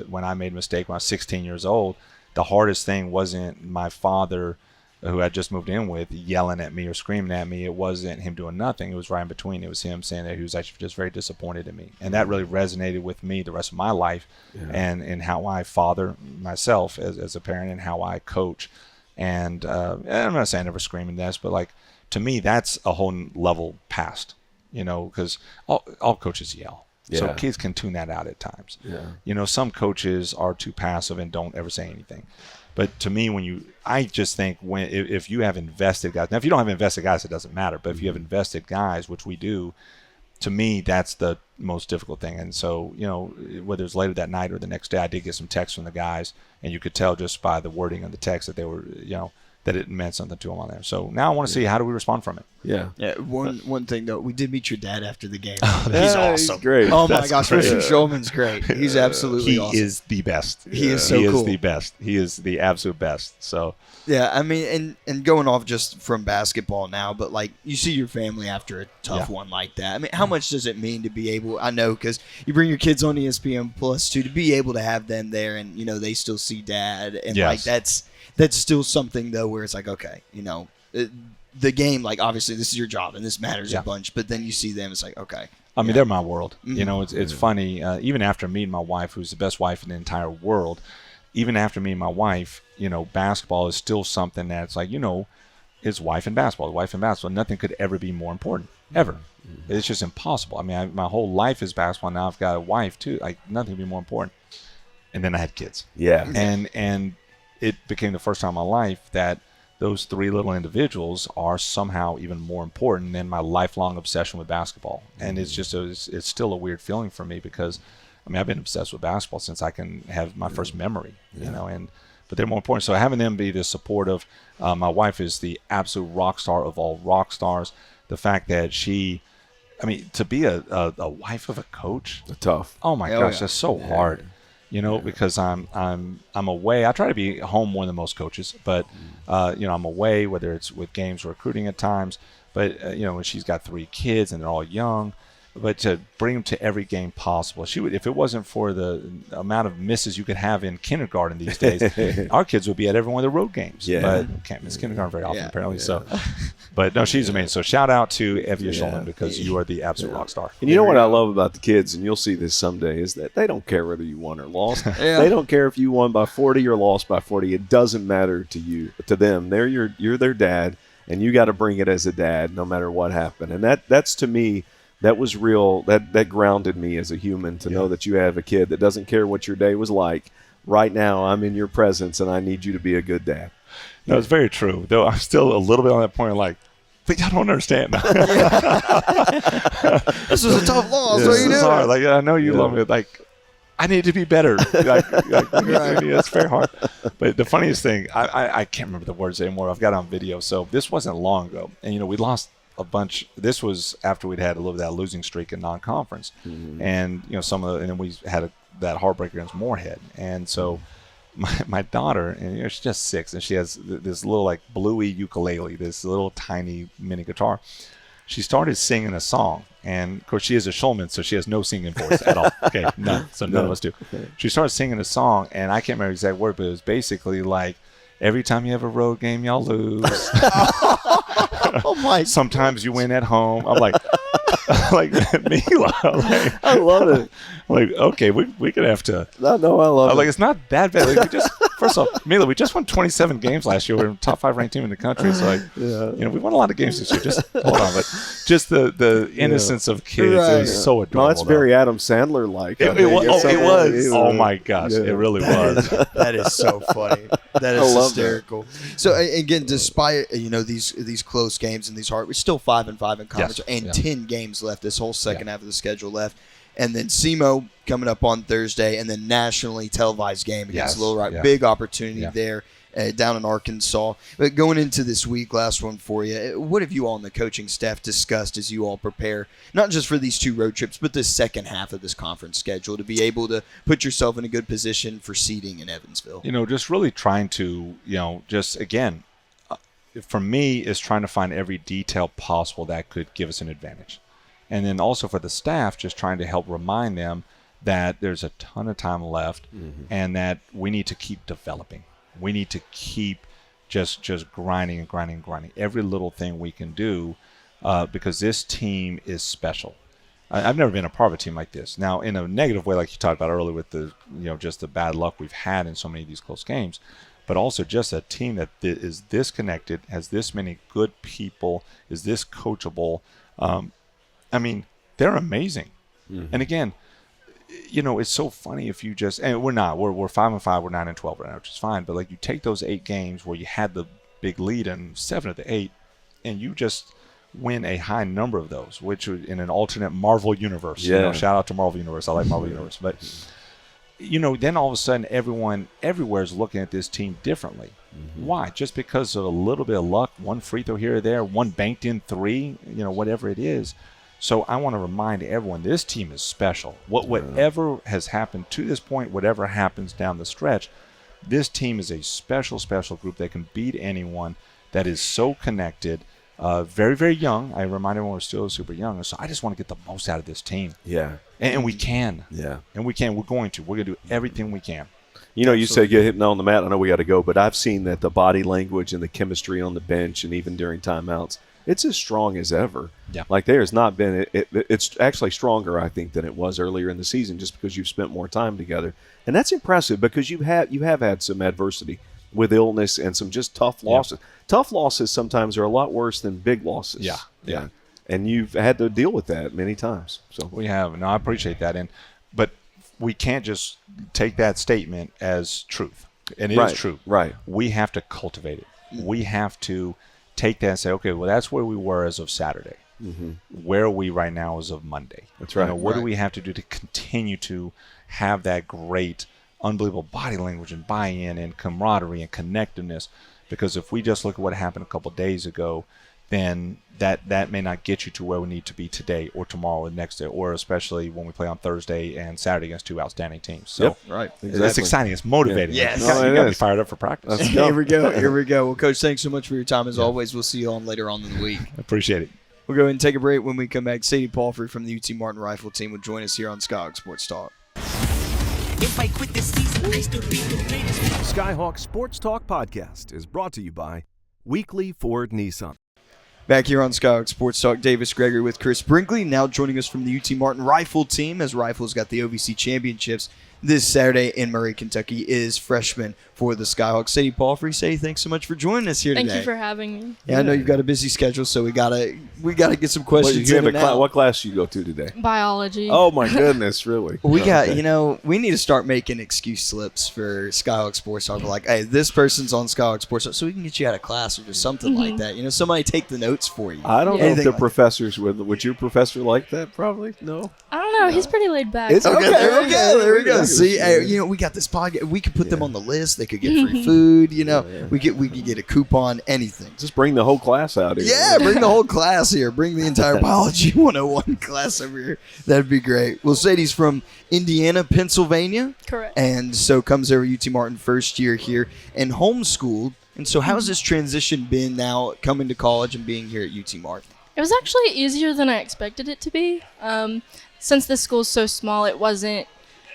when I made a mistake when I was 16 years old, the hardest thing wasn't my father, who I just moved in with, yelling at me or screaming at me. It wasn't him doing nothing. It was right in between. It was him saying that he was actually just very disappointed in me. And that really resonated with me the rest of my life and how I father myself as a parent and how I coach. And I'm not saying I never screaming this, but like to me, that's a whole level past, because all coaches yell. Yeah. So kids can tune that out at times. Yeah. Some coaches are too passive and don't ever say anything. But to me, I just think if you have invested guys, now if you don't have invested guys, it doesn't matter. But if you have invested guys, which we do, to me, that's the most difficult thing. And so, whether it's later that night or the next day, I did get some texts from the guys, and you could tell just by the wording of the text that they were, that it meant something to them on there. So now I want to see how do we respond from it. Yeah. Yeah. One thing though, we did meet your dad after the game. He's awesome. He's great. Oh my gosh, Mr. Shulman's great. He's absolutely awesome. He is the best. He is so cool. He is the best. He is the absolute best. So yeah, I mean, and going off just from basketball now, but like you see your family after a tough one like that. I mean, how much does it mean to be able? I know because you bring your kids on ESPN Plus too, to be able to have them there, and they still see dad, and like that's still something though where it's like, okay, the game, like obviously this is your job and this matters a bunch, but then you see them, it's like, okay. I mean, they're my world. Mm-hmm. It's funny. Even after meeting my wife, who's the best wife in the entire world, even after meeting my wife, basketball is still something that's like, it's wife and basketball. Wife and basketball. Nothing could ever be more important, ever. Mm-hmm. It's just impossible. I mean, my whole life is basketball. Now I've got a wife too. Like nothing could be more important. And then I had kids. Yeah. And it became the first time in my life that those 3 little individuals are somehow even more important than my lifelong obsession with basketball. And it's just it's still a weird feeling for me because, I mean, I've been obsessed with basketball since I can have my first memory, but they're more important. So having them be the support of my wife is the absolute rock star of all rock stars. The fact that to be a wife of a coach, tough. Oh my gosh, that's so hard. Because I'm away. I try to be home more than most coaches, but I'm away, whether it's with games or recruiting at times. But when she's got 3 kids and they're all young, but to bring them to every game possible, she would. If it wasn't for the amount of misses you could have in kindergarten these days, our kids would be at every one of the road games. Yeah. But can't miss kindergarten very often apparently. Yeah. So, but no, she's amazing. So shout out to Evia Shulman because you are the absolute rock star. And you know what I love about the kids, and you'll see this someday, is that they don't care whether you won or lost. They don't care if you won by 40 or lost by 40. It doesn't matter to you, to them. You're their dad, and you got to bring it as a dad, no matter what happened. And that's to me. That was real. That grounded me as a human to know that you have a kid that doesn't care what your day was like. Right now, I'm in your presence, and I need you to be a good dad. No, it's very true. Though I'm still a little bit on that point, like, but I don't understand. This was a tough loss. This is hard. Like, I know you love it. Like, I need to be better. It's very hard. But the funniest thing, I can't remember the words anymore. I've got it on video. So this wasn't long ago. And, we lost a bunch. This was after we'd had a little bit of that losing streak in non-conference. Mm-hmm. And, and then we had that heartbreaker against Moorhead. And so my daughter, and she's just 6, and she has this little like bluey ukulele, this little tiny mini guitar. She started singing a song, and of course she is a Shulman, so she has no singing voice at all. Okay, none. So none of us do. Okay. She started singing a song, and I can't remember the exact word, but it was basically like, every time you have a road game, y'all lose. Oh my! Sometimes you win at home. I'm like, Mila. I love it. Like, okay, we're gonna have to. No, I love it. Like, it's not that bad. Like, first off, Mila, we just won 27 games last year. We're a top 5 ranked team in the country. So, we won a lot of games this year. Just hold on, but just the innocence of kids. Right. It was so adorable. No, that's very Adam Sandler like. It was. Oh my gosh, it really was. That is so funny. That is hysterical. That. So again, despite these close games and these hard, we're still 5-5 in conference, and 10 games left. This whole second half of the schedule left. And then SEMO coming up on Thursday, and then nationally televised game against Little Rock. Big opportunity there down in Arkansas. But going into this week, last one for you, what have you all and the coaching staff discussed as you all prepare, not just for these 2 road trips, but the second half of this conference schedule to be able to put yourself in a good position for seeding in Evansville? Just really trying to, just again, for me, is trying to find every detail possible that could give us an advantage. And then also for the staff, just trying to help remind them that there's a ton of time left, and that we need to keep developing. We need to keep just grinding and grinding and grinding. Every little thing we can do, because this team is special. I've never been a part of a team like this. Now, in a negative way, like you talked about earlier with the, just the bad luck we've had in so many of these close games, but also just a team that is this connected, has this many good people, is this coachable. They're amazing. Mm-hmm. And again, it's so funny if you just, and we're 5-5, we're 9-12 right now, which is fine. But like, you take those 8 games where you had the big lead in 7 of the 8, and you just win a high number of those, which in an alternate Marvel universe. Shout out to Marvel Universe. I like Marvel Universe. But, then all of a sudden everyone everywhere is looking at this team differently. Mm-hmm. Why? Just because of a little bit of luck, 1 free throw here or there, 1 banked in 3, whatever it is. So I want to remind everyone, this team is special. Whatever has happened to this point, whatever happens down the stretch, this team is a special, special group that can beat anyone, that is so connected, very, very young. I remind everyone we're still super young. So I just want to get the most out of this team. Yeah. And we can. Yeah. And we can. We're going to. We're going to do everything we can. You said get hit on the mat. I know we got to go, but I've seen that the body language and the chemistry on the bench and even during timeouts, it's as strong as ever. Yeah. Like there has not been it's actually stronger, I think, than it was earlier in the season, just because you've spent more time together. And that's impressive because you have had some adversity with illness and some just tough losses. Yeah. Tough losses sometimes are a lot worse than big losses. Yeah. And you've had to deal with that many times. So we have. No, I appreciate that. But we can't just take that statement as truth. And it is true. Right. We have to cultivate it. We have to take that and say, okay, well, that's where we were as of Saturday. Mm-hmm. Where are we right now as of Monday? That's right. What do we have to do to continue to have that great, unbelievable body language and buy-in and camaraderie and connectiveness? Because if we just look at what happened a couple of days ago, then that may not get you to where we need to be today or tomorrow or next day, or especially when we play on Thursday and Saturday against 2 outstanding teams. So That's exciting. It's motivating. Yes. You got to be fired up for practice. Here we go. Well, Coach, thanks so much for your time as always. We'll see you on later on in the week. Appreciate it. We'll go ahead and take a break. When we come back, Sadie Palfrey from the UT Martin Rifle team will join us here on Skyhawk Sports Talk. If I quit this season, I still be the greatest. Skyhawk Sports Talk podcast is brought to you by Weekly Ford Nissan. Back here on Skyhawk Sports Talk, Davis Gregory with Chris Brinkley, now joining us from the UT Martin Rifle team, as Rifles got the OVC championships this Saturday in Murray, Kentucky, is freshman for the Skyhawks. Sadie Palfrey, Sadie, thanks so much for joining us here today. Thank you for having me. Yeah, I know you've got a busy schedule, so we gotta get some questions in now. What class do you go to today? Biology. Oh my goodness, really? We got, we need to start making excuse slips for Skyhawk Sports Talk. We're like, hey, this person's on Skyhawk Sports Talk, so we can get you out of class or just something like that. Somebody take the notes for you. I don't know if the professors would your professor like that? Probably no. I don't know. He's pretty laid back. It's okay. There we go. See, hey, we got this podcast. We could put them on the list. They could get free food. We could get a coupon. Anything. Just bring the whole class out here. Yeah, bring the whole class here. Bring the entire Biology 101 class over here. That'd be great. Well, Sadie's from Indiana, Pennsylvania. Correct. And so comes over UT Martin first year here and homeschooled. And so how's this transition been now coming to college and being here at UT Martin? It was actually easier than I expected it to be. Since the school's so small, it wasn't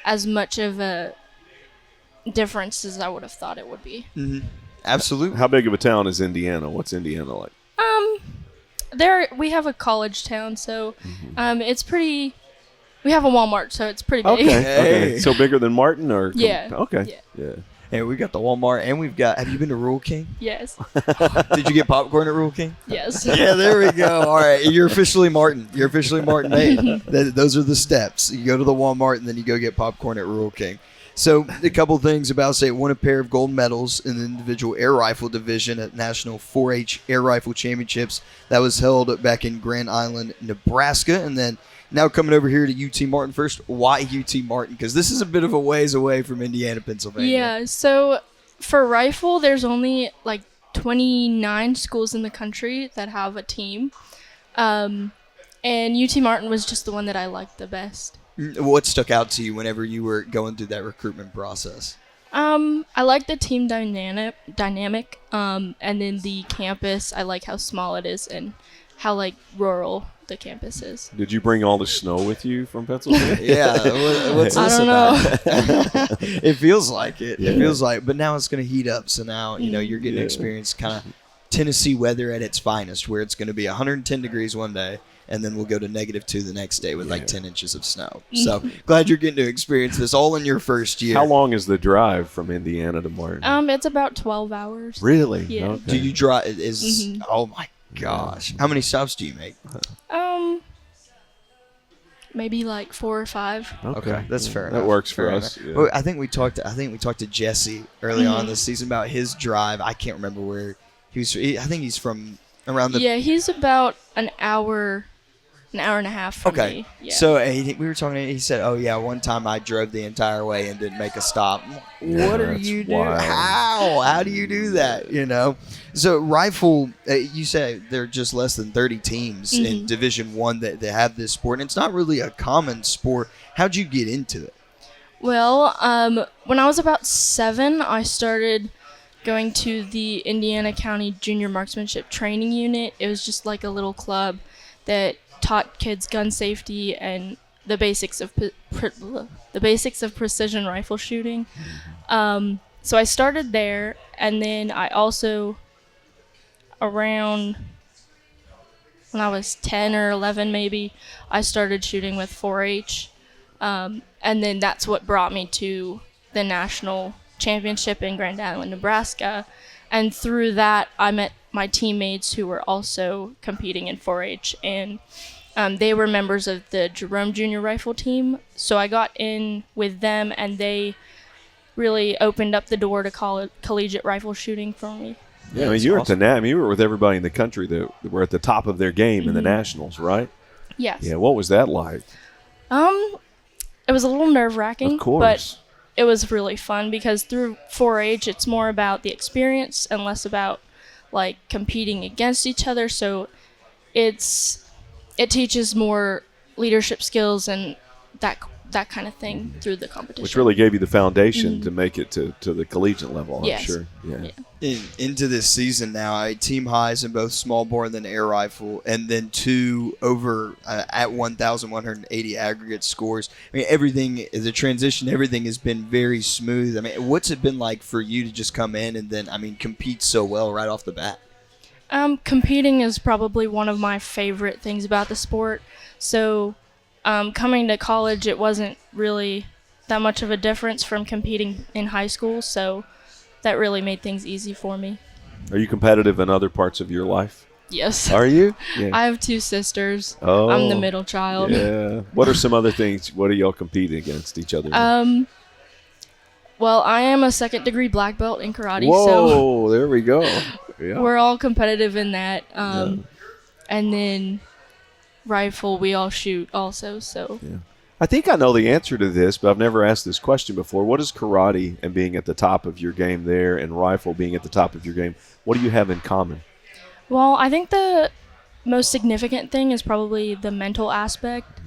as much of a difference as I would have thought it would be. Mm-hmm. Absolutely. How big of a town is Indiana? What's Indiana like? We have a college town, so it's pretty. We have a Walmart, so it's pretty big. Okay. So bigger than Martin, or Yeah. Okay. Yeah. Hey, we got the Walmart, and we've got. Have you been to Rural King? Yes. Did you get popcorn at Rural King? Yes. Yeah, there we go. All right, you're officially Martin. You're officially Martin mate. Those are the steps. You go to the Walmart, and then you go get popcorn at Rural King. So a couple things about, say, won a pair of gold medals in the individual air rifle division at National 4-H Air Rifle Championships. That was held back in Grand Island, Nebraska. And then now coming over here to UT Martin first. Why UT Martin? Because this is a bit of a ways away from Indiana, Pennsylvania. Yeah, so for rifle, there's only like 29 schools in the country that have a team. And UT Martin was just the one that I liked the best. What stuck out to you whenever you were going through that recruitment process? I like the team dynamic, and then the campus. I like how small it is and how like rural the campus is. Did you bring all the snow with you from Pennsylvania? Yeah, what's I this don't about? It feels like it. It feels like, but now it's going to heat up. So now you're getting to experience kind of Tennessee weather at its finest, where it's going to be 110 degrees one day. And then we'll go to -2 the next day with like 10 inches of snow. So glad you're getting to experience this all in your first year. How long is the drive from Indiana to Martin? It's about 12 hours. Really? Yeah. Okay. Do you drive? Oh my gosh! How many stops do you make? Maybe like 4 or 5. Okay, that's fair enough. That works for Fair us. enough. Yeah. Well, I think we talked to Jesse early on this season about his drive. I can't remember where he was. I think he's from around the. Yeah, he's about an hour and a half from me. Yeah. So we were talking. He said, "Oh yeah, one time I drove the entire way and didn't make a stop." What are that's you doing? wild. How do you do that? So rifle. You said there are just less than 30 teams in Division I that have this sport, and it's not really a common sport. How'd you get into it? Well, when I was about 7, I started going to the Indiana County Junior Marksmanship Training Unit. It was just like a little club that taught kids gun safety and the basics of precision rifle shooting. So I started there, and then I also, around when I was 10 or 11 maybe, I started shooting with 4-H, and then that's what brought me to the national championship in Grand Island, Nebraska. And through that, I met my teammates who were also competing in 4-H, and they were members of the Jerome Junior Rifle team. So I got in with them, and they really opened up the door to collegiate rifle shooing for me. Yeah, I mean, you were awesome. at the NAM. You were with everybody in the country that were at the top of their game in the nationals, right? Yes. Yeah. What was that like? It was a little nerve-wracking, Of course. but it was really fun because through 4-H, it's more about the experience and less about like competing against each other. So it teaches more leadership skills and that kind of thing through the competition. Which really gave you the foundation to make it to the collegiate level, I'm Yes. sure. Yeah. Into this season now, team highs in both small bore and then air rifle, and then 2 over at 1,180 aggregate scores. I mean, everything, the transition, everything has been very smooth. I mean, what's it been like for you to just come in and then, compete so well right off the bat? Competing is probably one of my favorite things about the sport. So coming to college, it wasn't really that much of a difference from competing in high school, so that really made things easy for me. Are you competitive in other parts of your life? Yes. Are you? Yeah. I have 2 sisters. Oh. I'm the middle child. Yeah. What are some other things? What do y'all compete against each other? Well, I am a 2nd-degree black belt in karate, Whoa, so there we go. Yeah. we're all competitive in that. And then rifle, we all shoot also, so. Yeah. I think I know the answer to this, but I've never asked this question before. What is karate and being at the top of your game there and rifle being at the top of your game? What do you have in common? Well, I think the most significant thing is probably the mental aspect.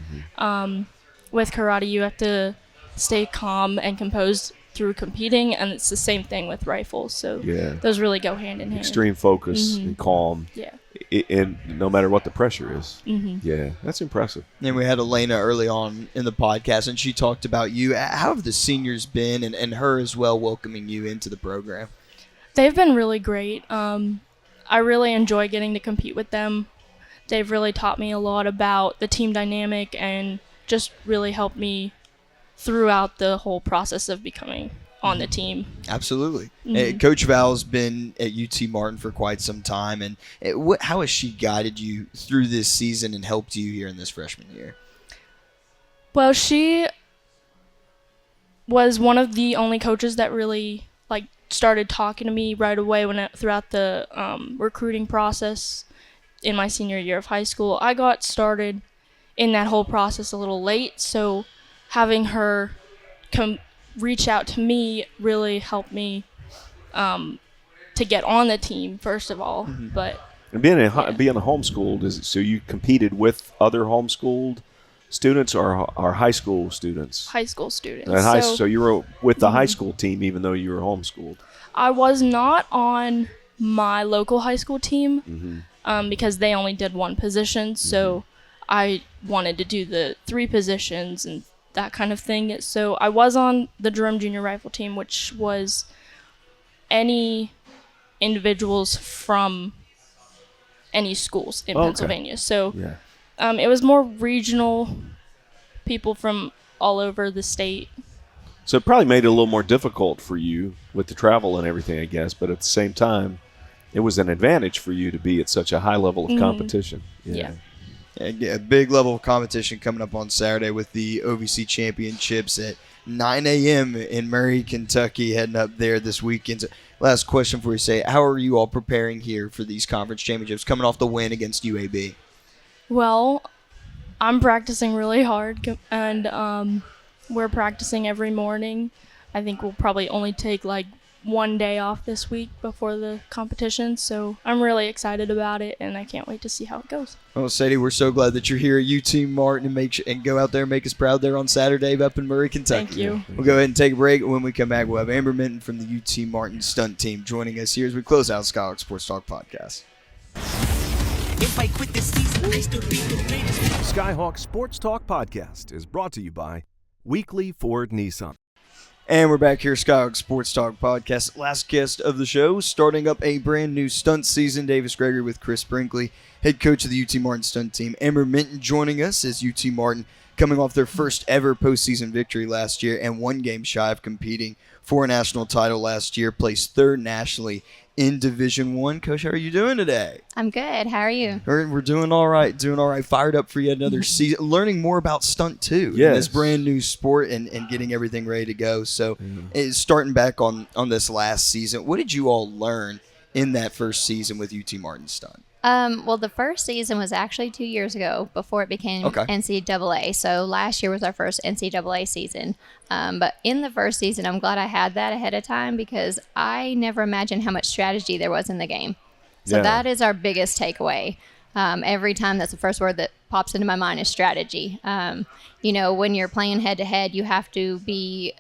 With karate, you have to stay calm and composed through competing, and it's the same thing with rifles. So those really go hand in hand. Extreme focus and calm. Yeah. And no matter what the pressure is. Yeah, that's impressive. And we had Elena early on in the podcast, and she talked about you. How have the seniors been, and her as well, welcoming you into the program? They've been really great. I really enjoy getting to compete with them. They've really taught me a lot about the team dynamic and just really helped me throughout the whole process of becoming on the team. Absolutely. Coach Val's been at UT Martin for quite some time, and how has she guided you through this season and helped you here in this freshman year? Well, she was one of the only coaches that really started talking to me right away throughout the recruiting process in my senior year of high school. I got started in that whole process a little late, so having her reach out to me really helped me to get on the team, first of all. But and being homeschooled, so you competed with other homeschooled students or high school students? High school students. So you were with the high school team even though you were homeschooled? I was not on my local high school team because they only did one position, so I wanted to do the 3 positions and that kind of thing. So I was on the Jerome Junior Rifle team, which was any individuals from any schools in Pennsylvania. So it was more regional people from all over the state. So it probably made it a little more difficult for you with the travel and everything, I guess. But at the same time, it was an advantage for you to be at such a high level of competition. Yeah, a big level of competition coming up on Saturday with the OVC Championships at 9 a.m. in Murray, Kentucky, heading up there this weekend. So last question for you, say, how are you all preparing here for these conference championships coming off the win against UAB? Well, I'm practicing really hard, and we're practicing every morning. I think we'll probably only take one day off this week before the competition, so I'm really excited about it, and I can't wait to see how it goes. Well, Sadie, we're so glad that you're here at UT Martin and go out there and make us proud there on Saturday up in Murray, Kentucky. Thank you. We'll go ahead and take a break. When we come back, we'll have Amber Minton from the UT Martin stunt team joining us here as we close out Skyhawk Sports Talk podcast. If I quit this season, I still be the greatest. Skyhawk Sports Talk podcast is brought to you by Weekly Ford Nissan. And we're back here, Skyhawk Sports Talk podcast. Last guest of the show, starting up a brand new stunt season, Davis Gregory with Chris Brinkley, head coach of the UT Martin stunt team. Amber Minton joining us as UT Martin coming off their first ever postseason victory last year and 1 game shy of competing for a national title last year, placed 3rd nationally in Division I. Coach, how are you doing today? I'm good. How are you? We're doing all right. Fired up for yet another season. Learning more about stunt, too. Yes. In this brand new sport and getting everything ready to go. So it's starting back on this last season. What did you all learn in that first season with UT Martin stunt? Well, the first season was actually 2 years ago before it became NCAA. So last year was our first NCAA season. But in the first season, I'm glad I had that ahead of time because I never imagined how much strategy there was in the game. So that is our biggest takeaway. Every time, that's the first word that pops into my mind is strategy. When you're playing head-to-head, you have to be,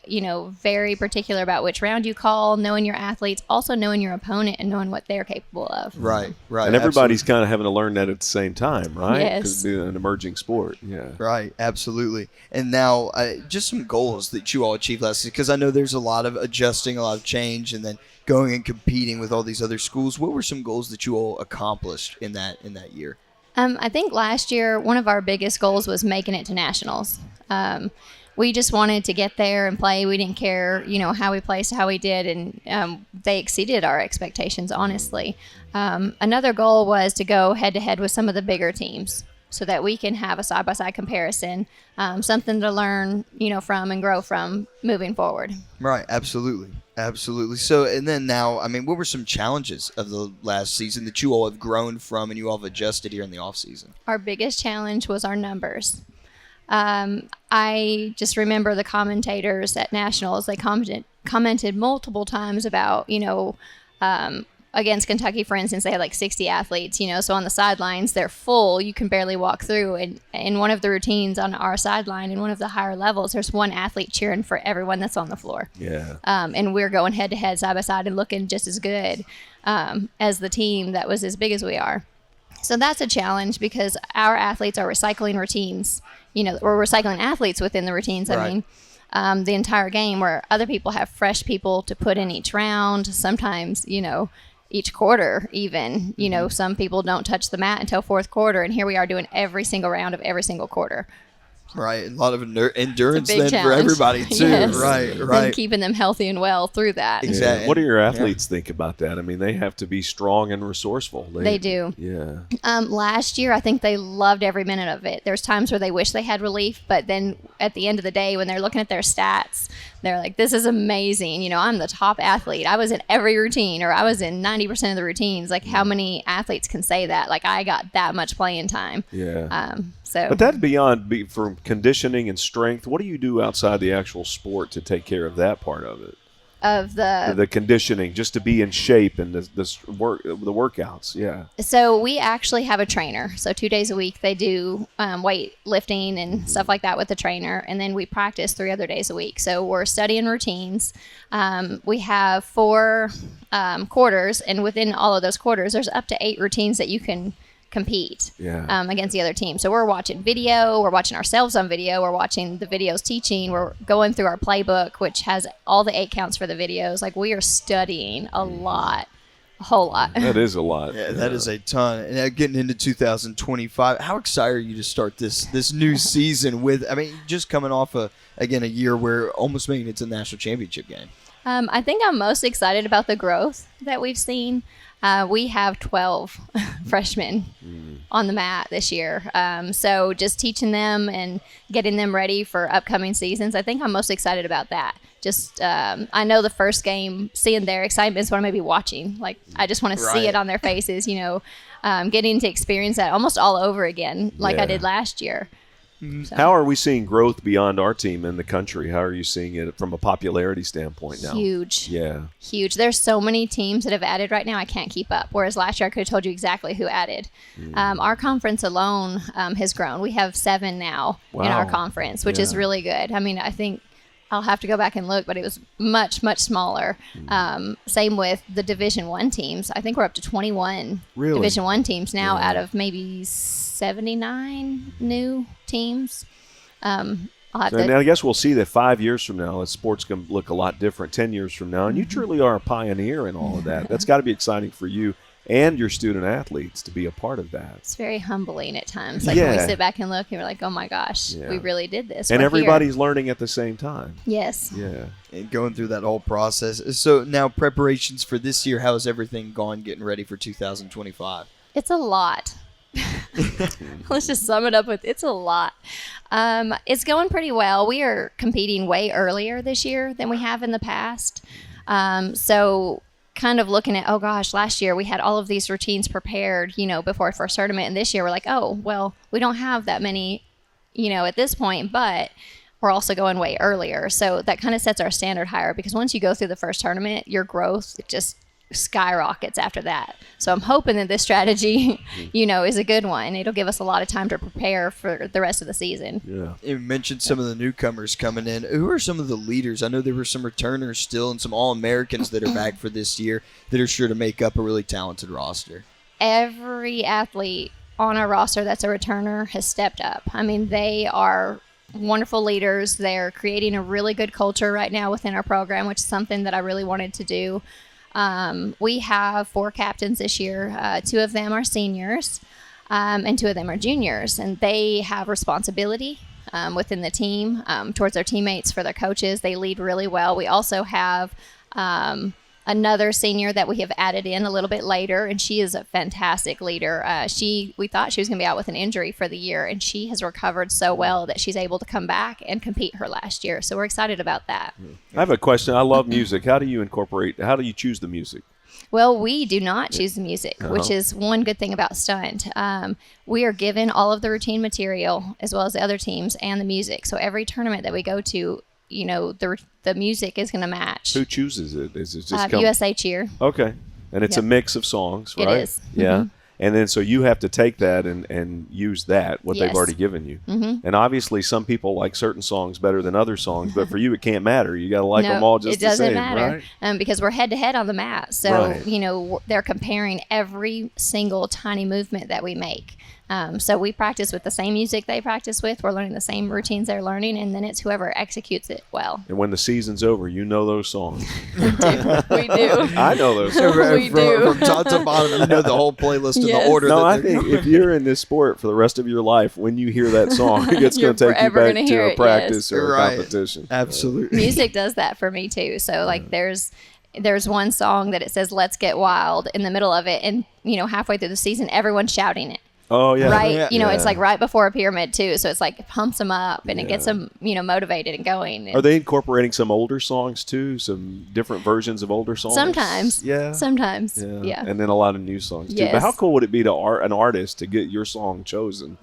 very particular about which round you call, knowing your athletes, also knowing your opponent and knowing what they're capable of. Right. And everybody's kind of having to learn that at the same time, right? Yes. Because it's an emerging sport. Yeah. Right, absolutely. And now, just some goals that you all achieved last season, because I know there's a lot of adjusting, a lot of change, and then going and competing with all these other schools. What were some goals that you all accomplished in that year? I think last year, one of our biggest goals was making it to nationals. We just wanted to get there and play. We didn't care, how we placed, how we did, and they exceeded our expectations, honestly. Another goal was to go head-to-head with some of the bigger teams so that we can have a side-by-side comparison, something to learn, from and grow from moving forward. Right, absolutely. So, and then now, what were some challenges of the last season that you all have grown from and you all have adjusted here in the off season? Our biggest challenge was our numbers. I just remember the commentators at Nationals, they commented multiple times about, against Kentucky, for instance, they had like 60 athletes, so on the sidelines, they're full. You can barely walk through. And in one of the routines on our sideline, in one of the higher levels, there's one athlete cheering for everyone that's on the floor. Yeah. And we're going head to head, side by side, and looking just as good as the team that was as big as we are. So that's a challenge because our athletes are recycling routines. We're recycling athletes within the routines. Right. I mean, the entire game, where other people have fresh people to put in each round. Sometimes, each quarter even. Some people don't touch the mat until fourth quarter, and here we are doing every single round of every single quarter. Right, a lot of endurance big then challenge. for everybody too. Yes. Right. And keeping them healthy and well through that. Exactly. Yeah. What do your athletes think about that? I mean, they have to be strong and resourceful. They do. Yeah. Last year, I think they loved every minute of it. There's times where they wish they had relief, but then at the end of the day, when they're looking at their stats, they're like, this is amazing. I'm the top athlete. I was in every routine, or I was in 90% of the routines. Like, how many athletes can say that? Like, I got that much playing time. Yeah. But that beyond from conditioning and strength, what do you do outside the actual sport to take care of that part of it? Of the conditioning, just to be in shape and the workouts, yeah. So we actually have a trainer. So 2 days a week they do weight lifting and stuff like that with the trainer, and then we practice 3 other days a week. So we're studying routines. We have 4 quarters, and within all of those quarters, there's up to 8 routines that you can compete against the other team. So we're watching video, we're watching ourselves on video, we're watching the videos teaching, we're going through our playbook, which has all the 8 counts for the videos. Like, we are studying a lot, a whole lot. That is a lot. Yeah, that is a ton. And now getting into 2025, how excited are you to start this new season with? I mean, just coming off a year where almost making it to the national championship game. I think I'm most excited about the growth that we've seen. We have 12 freshmen on the mat this year. So just teaching them and getting them ready for upcoming seasons, I think I'm most excited about that. Just I know the first game, seeing their excitement is what I'm maybe watching. Like, I just want to see it on their faces, getting to experience that almost all over again like I did last year. So. How are we seeing growth beyond our team in the country? How are you seeing it from a popularity standpoint now? Huge. Yeah. Huge. There's so many teams that have added right now, I can't keep up. Whereas last year, I could have told you exactly who added. Our conference alone has grown. We have 7 now in our conference, which is really good. I mean, I think I'll have to go back and look, but it was much, much smaller. Same with the Division I teams. I think we're up to 21 Division I teams now out of maybe 79 new teams. And I guess we'll see that 5 years from now, sports can look a lot different 10 years from now. And you truly are a pioneer in all of that. That's got to be exciting for you and your student athletes to be a part of that. It's very humbling at times. Like, when we sit back and look, and we're like, oh my gosh, we really did this. And we're everybody's here. learning at the same time. Yes. Yeah. And going through that whole process. So now preparations for this year, how has everything gone getting ready for 2025? It's a lot. Let's just sum it up with it's a lot. It's going pretty well. We are competing way earlier this year than we have in the past. So kind of looking at, oh gosh, last year we had all of these routines prepared, before our first tournament. And this year we're like, oh, well, we don't have that many, at this point, but we're also going way earlier. So that kind of sets our standard higher, because once you go through the first tournament, your growth just skyrockets after that. So I'm hoping that this strategy, is a good one. It'll give us a lot of time to prepare for the rest of the season. Yeah. You mentioned some of the newcomers coming in. Who are some of the leaders? I know there were some returners still and some All-Americans that are back for this year that are sure to make up a really talented roster. Every athlete on our roster that's a returner has stepped up. I mean, they are wonderful leaders. They're creating a really good culture right now within our program, which is something that I really wanted to do. We have 4 captains this year. 2 of them are seniors, and 2 of them are juniors, and they have responsibility within the team towards their teammates, for their coaches. They lead really well. We also have another senior that we have added in a little bit later, and she is a fantastic leader. We thought she was going to be out with an injury for the year, and she has recovered so well that she's able to come back and compete her last year. So we're excited about that. I have a question. I love music. How do you choose the music? Well, we do not choose the music, which is one good thing about STUNT. We are given all of the routine material as well as the other teams and the music. So every tournament that we go to, the music is going to match. Who chooses it? Is it just USA Cheer? Okay. And it's a mix of songs, right? It is. Yeah. Mm-hmm. And then so you have to take that and use that, what they've already given you. Mm-hmm. And obviously some people like certain songs better than other songs, but for you it can't matter. You got to like them all just the same, it doesn't matter, right? Because we're head-to-head on the mat. So, they're comparing every single tiny movement that we make. So we practice with the same music they practice with. We're learning the same routines they're learning, and then it's whoever executes it well. And when the season's over, you know those songs. We do. I know those songs. From top to bottom, you know the whole playlist in the order. No, I think if you're in this sport for the rest of your life, when you hear that song, it's going to take you back to a practice or a competition. Absolutely. Music does that for me too. So like there's one song that it says "Let's Get Wild" in the middle of it, and halfway through the season, everyone's shouting it. Oh yeah, right. It's like right before a pyramid too, so it's like it pumps them up and it gets them motivated and going. Are they incorporating some older songs too? Some different versions of older songs? Sometimes. Yeah. And then a lot of new songs too. Yes. But how cool would it be to an artist to get your song chosen?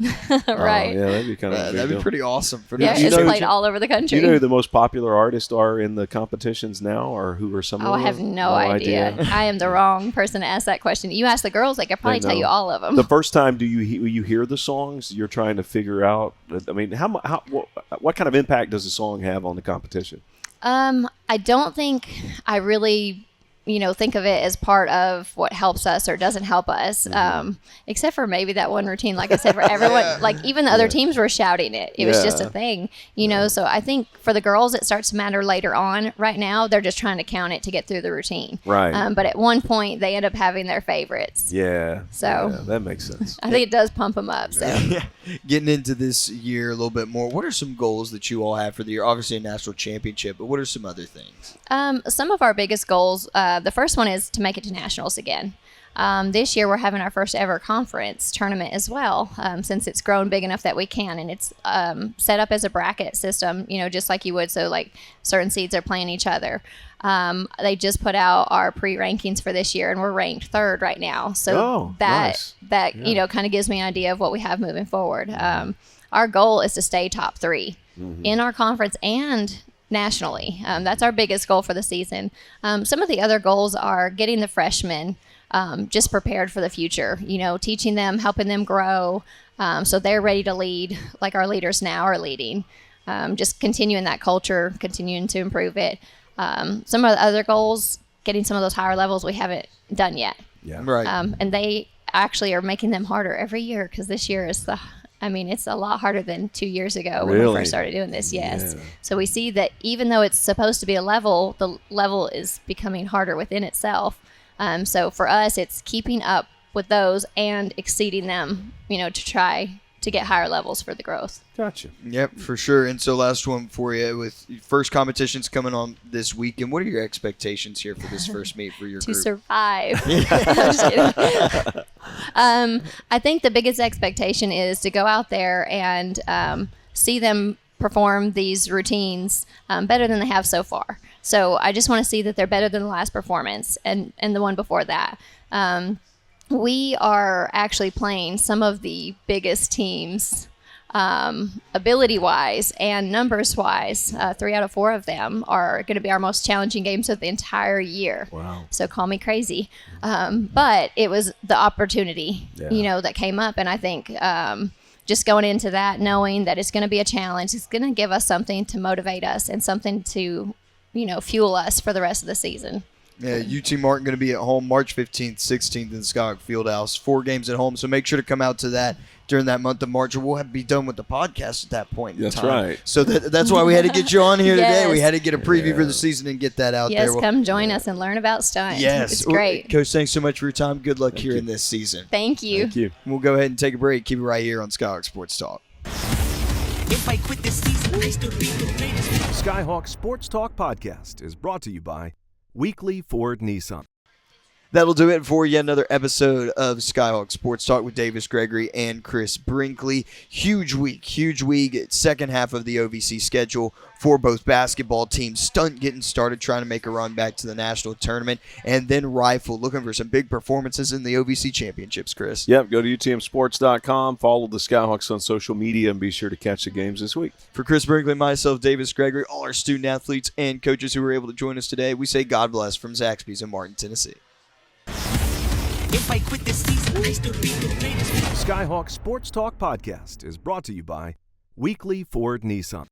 Right. Yeah, that'd be kind of that'd be pretty awesome. It's played all over the country. Do you know who the most popular artists are in the competitions now, or who are some of them? I have no idea. I am the wrong person to ask that question. You ask the girls, they could probably tell you all of them. The first time you hear the songs, you're trying to figure out. I mean, what kind of impact does the song have on the competition? I don't think I really think of it as part of what helps us or doesn't help us, except for maybe that one routine, like I said, for everyone, like even the other teams were shouting it. It was just a thing, so I think for the girls, it starts to matter later on. Right now, they're just trying to count it to get through the routine. Right. But at one point, they end up having their favorites. Yeah. So that makes sense. I think it does pump them up. So getting into this year a little bit more, what are some goals that you all have for the year? Obviously a national championship, but what are some other things? Some of our biggest goals, the first one is to make it to nationals again. This year we're having our first ever conference tournament as well, since it's grown big enough that we can, and it's set up as a bracket system, just like you would. So like certain seeds are playing each other. They just put out our pre-rankings for this year, and we're ranked third right now. So that kind of gives me an idea of what we have moving forward. Our goal is to stay top 3 in our conference and nationally. That's our biggest goal for the season. Some of the other goals are getting the freshmen just prepared for the future, teaching them, helping them grow, so they're ready to lead like our leaders now are leading. Just continuing that culture, continuing to improve it. Some of the other goals, getting some of those higher levels we haven't done yet. Yeah. Right. And they actually are making them harder every year, because this year is it's a lot harder than 2 years ago when we first started doing this. Yes. Yeah. So we see that even though it's supposed to be a level, the level is becoming harder within itself. So for us, it's keeping up with those and exceeding them, to try to get higher levels for the growth. Gotcha. Yep, for sure. And so last one for you, with first competitions coming on this weekend, what are your expectations here for this first meet for your to group? Survive. I'm just kidding. I think the biggest expectation is to go out there and see them perform these routines better than they have so far. So I just want to see that they're better than the last performance and the one before that. We are actually playing some of the biggest teams, ability-wise and numbers-wise. 3 out of 4 of them are going to be our most challenging games of the entire year. Wow. So call me crazy. But it was the opportunity, that came up. And I think just going into that, knowing that it's going to be a challenge, it's going to give us something to motivate us and something to, fuel us for the rest of the season. Yeah, UT Martin going to be at home March 15th, 16th in the Skyhawk Fieldhouse. 4 games at home, so make sure to come out to that during that month of March, or we'll be done with the podcast at that point in That's time. right. So that's why we had to get you on here Yes. today. We had to get a preview for the season and get that out there. Yes, come join us and learn about STUNT. Yes. It's great. Coach, thanks so much for your time. Good luck here in this season. Thank you. Thank you. We'll go ahead and take a break. Keep it right here on Skyhawk Sports Talk. If I quit this season, I still be the greatest. Skyhawk Sports Talk podcast is brought to you by Weekly Ford Nissan. That'll do it for yet another episode of Skyhawk Sports Talk with Davis Gregory and Chris Brinkley. Huge week. Second half of the OVC schedule for both basketball teams. Stunt getting started, trying to make a run back to the national tournament. And then Rifle looking for some big performances in the OVC championships, Chris. Yep, go to utmsports.com, follow the Skyhawks on social media, and be sure to catch the games this week. For Chris Brinkley, myself, Davis Gregory, all our student athletes and coaches who were able to join us today, we say God bless from Zaxby's in Martin, Tennessee. If I quit this season, I still be the greatest. Skyhawk Sports Talk Podcast is brought to you by Weekly Ford Nissan.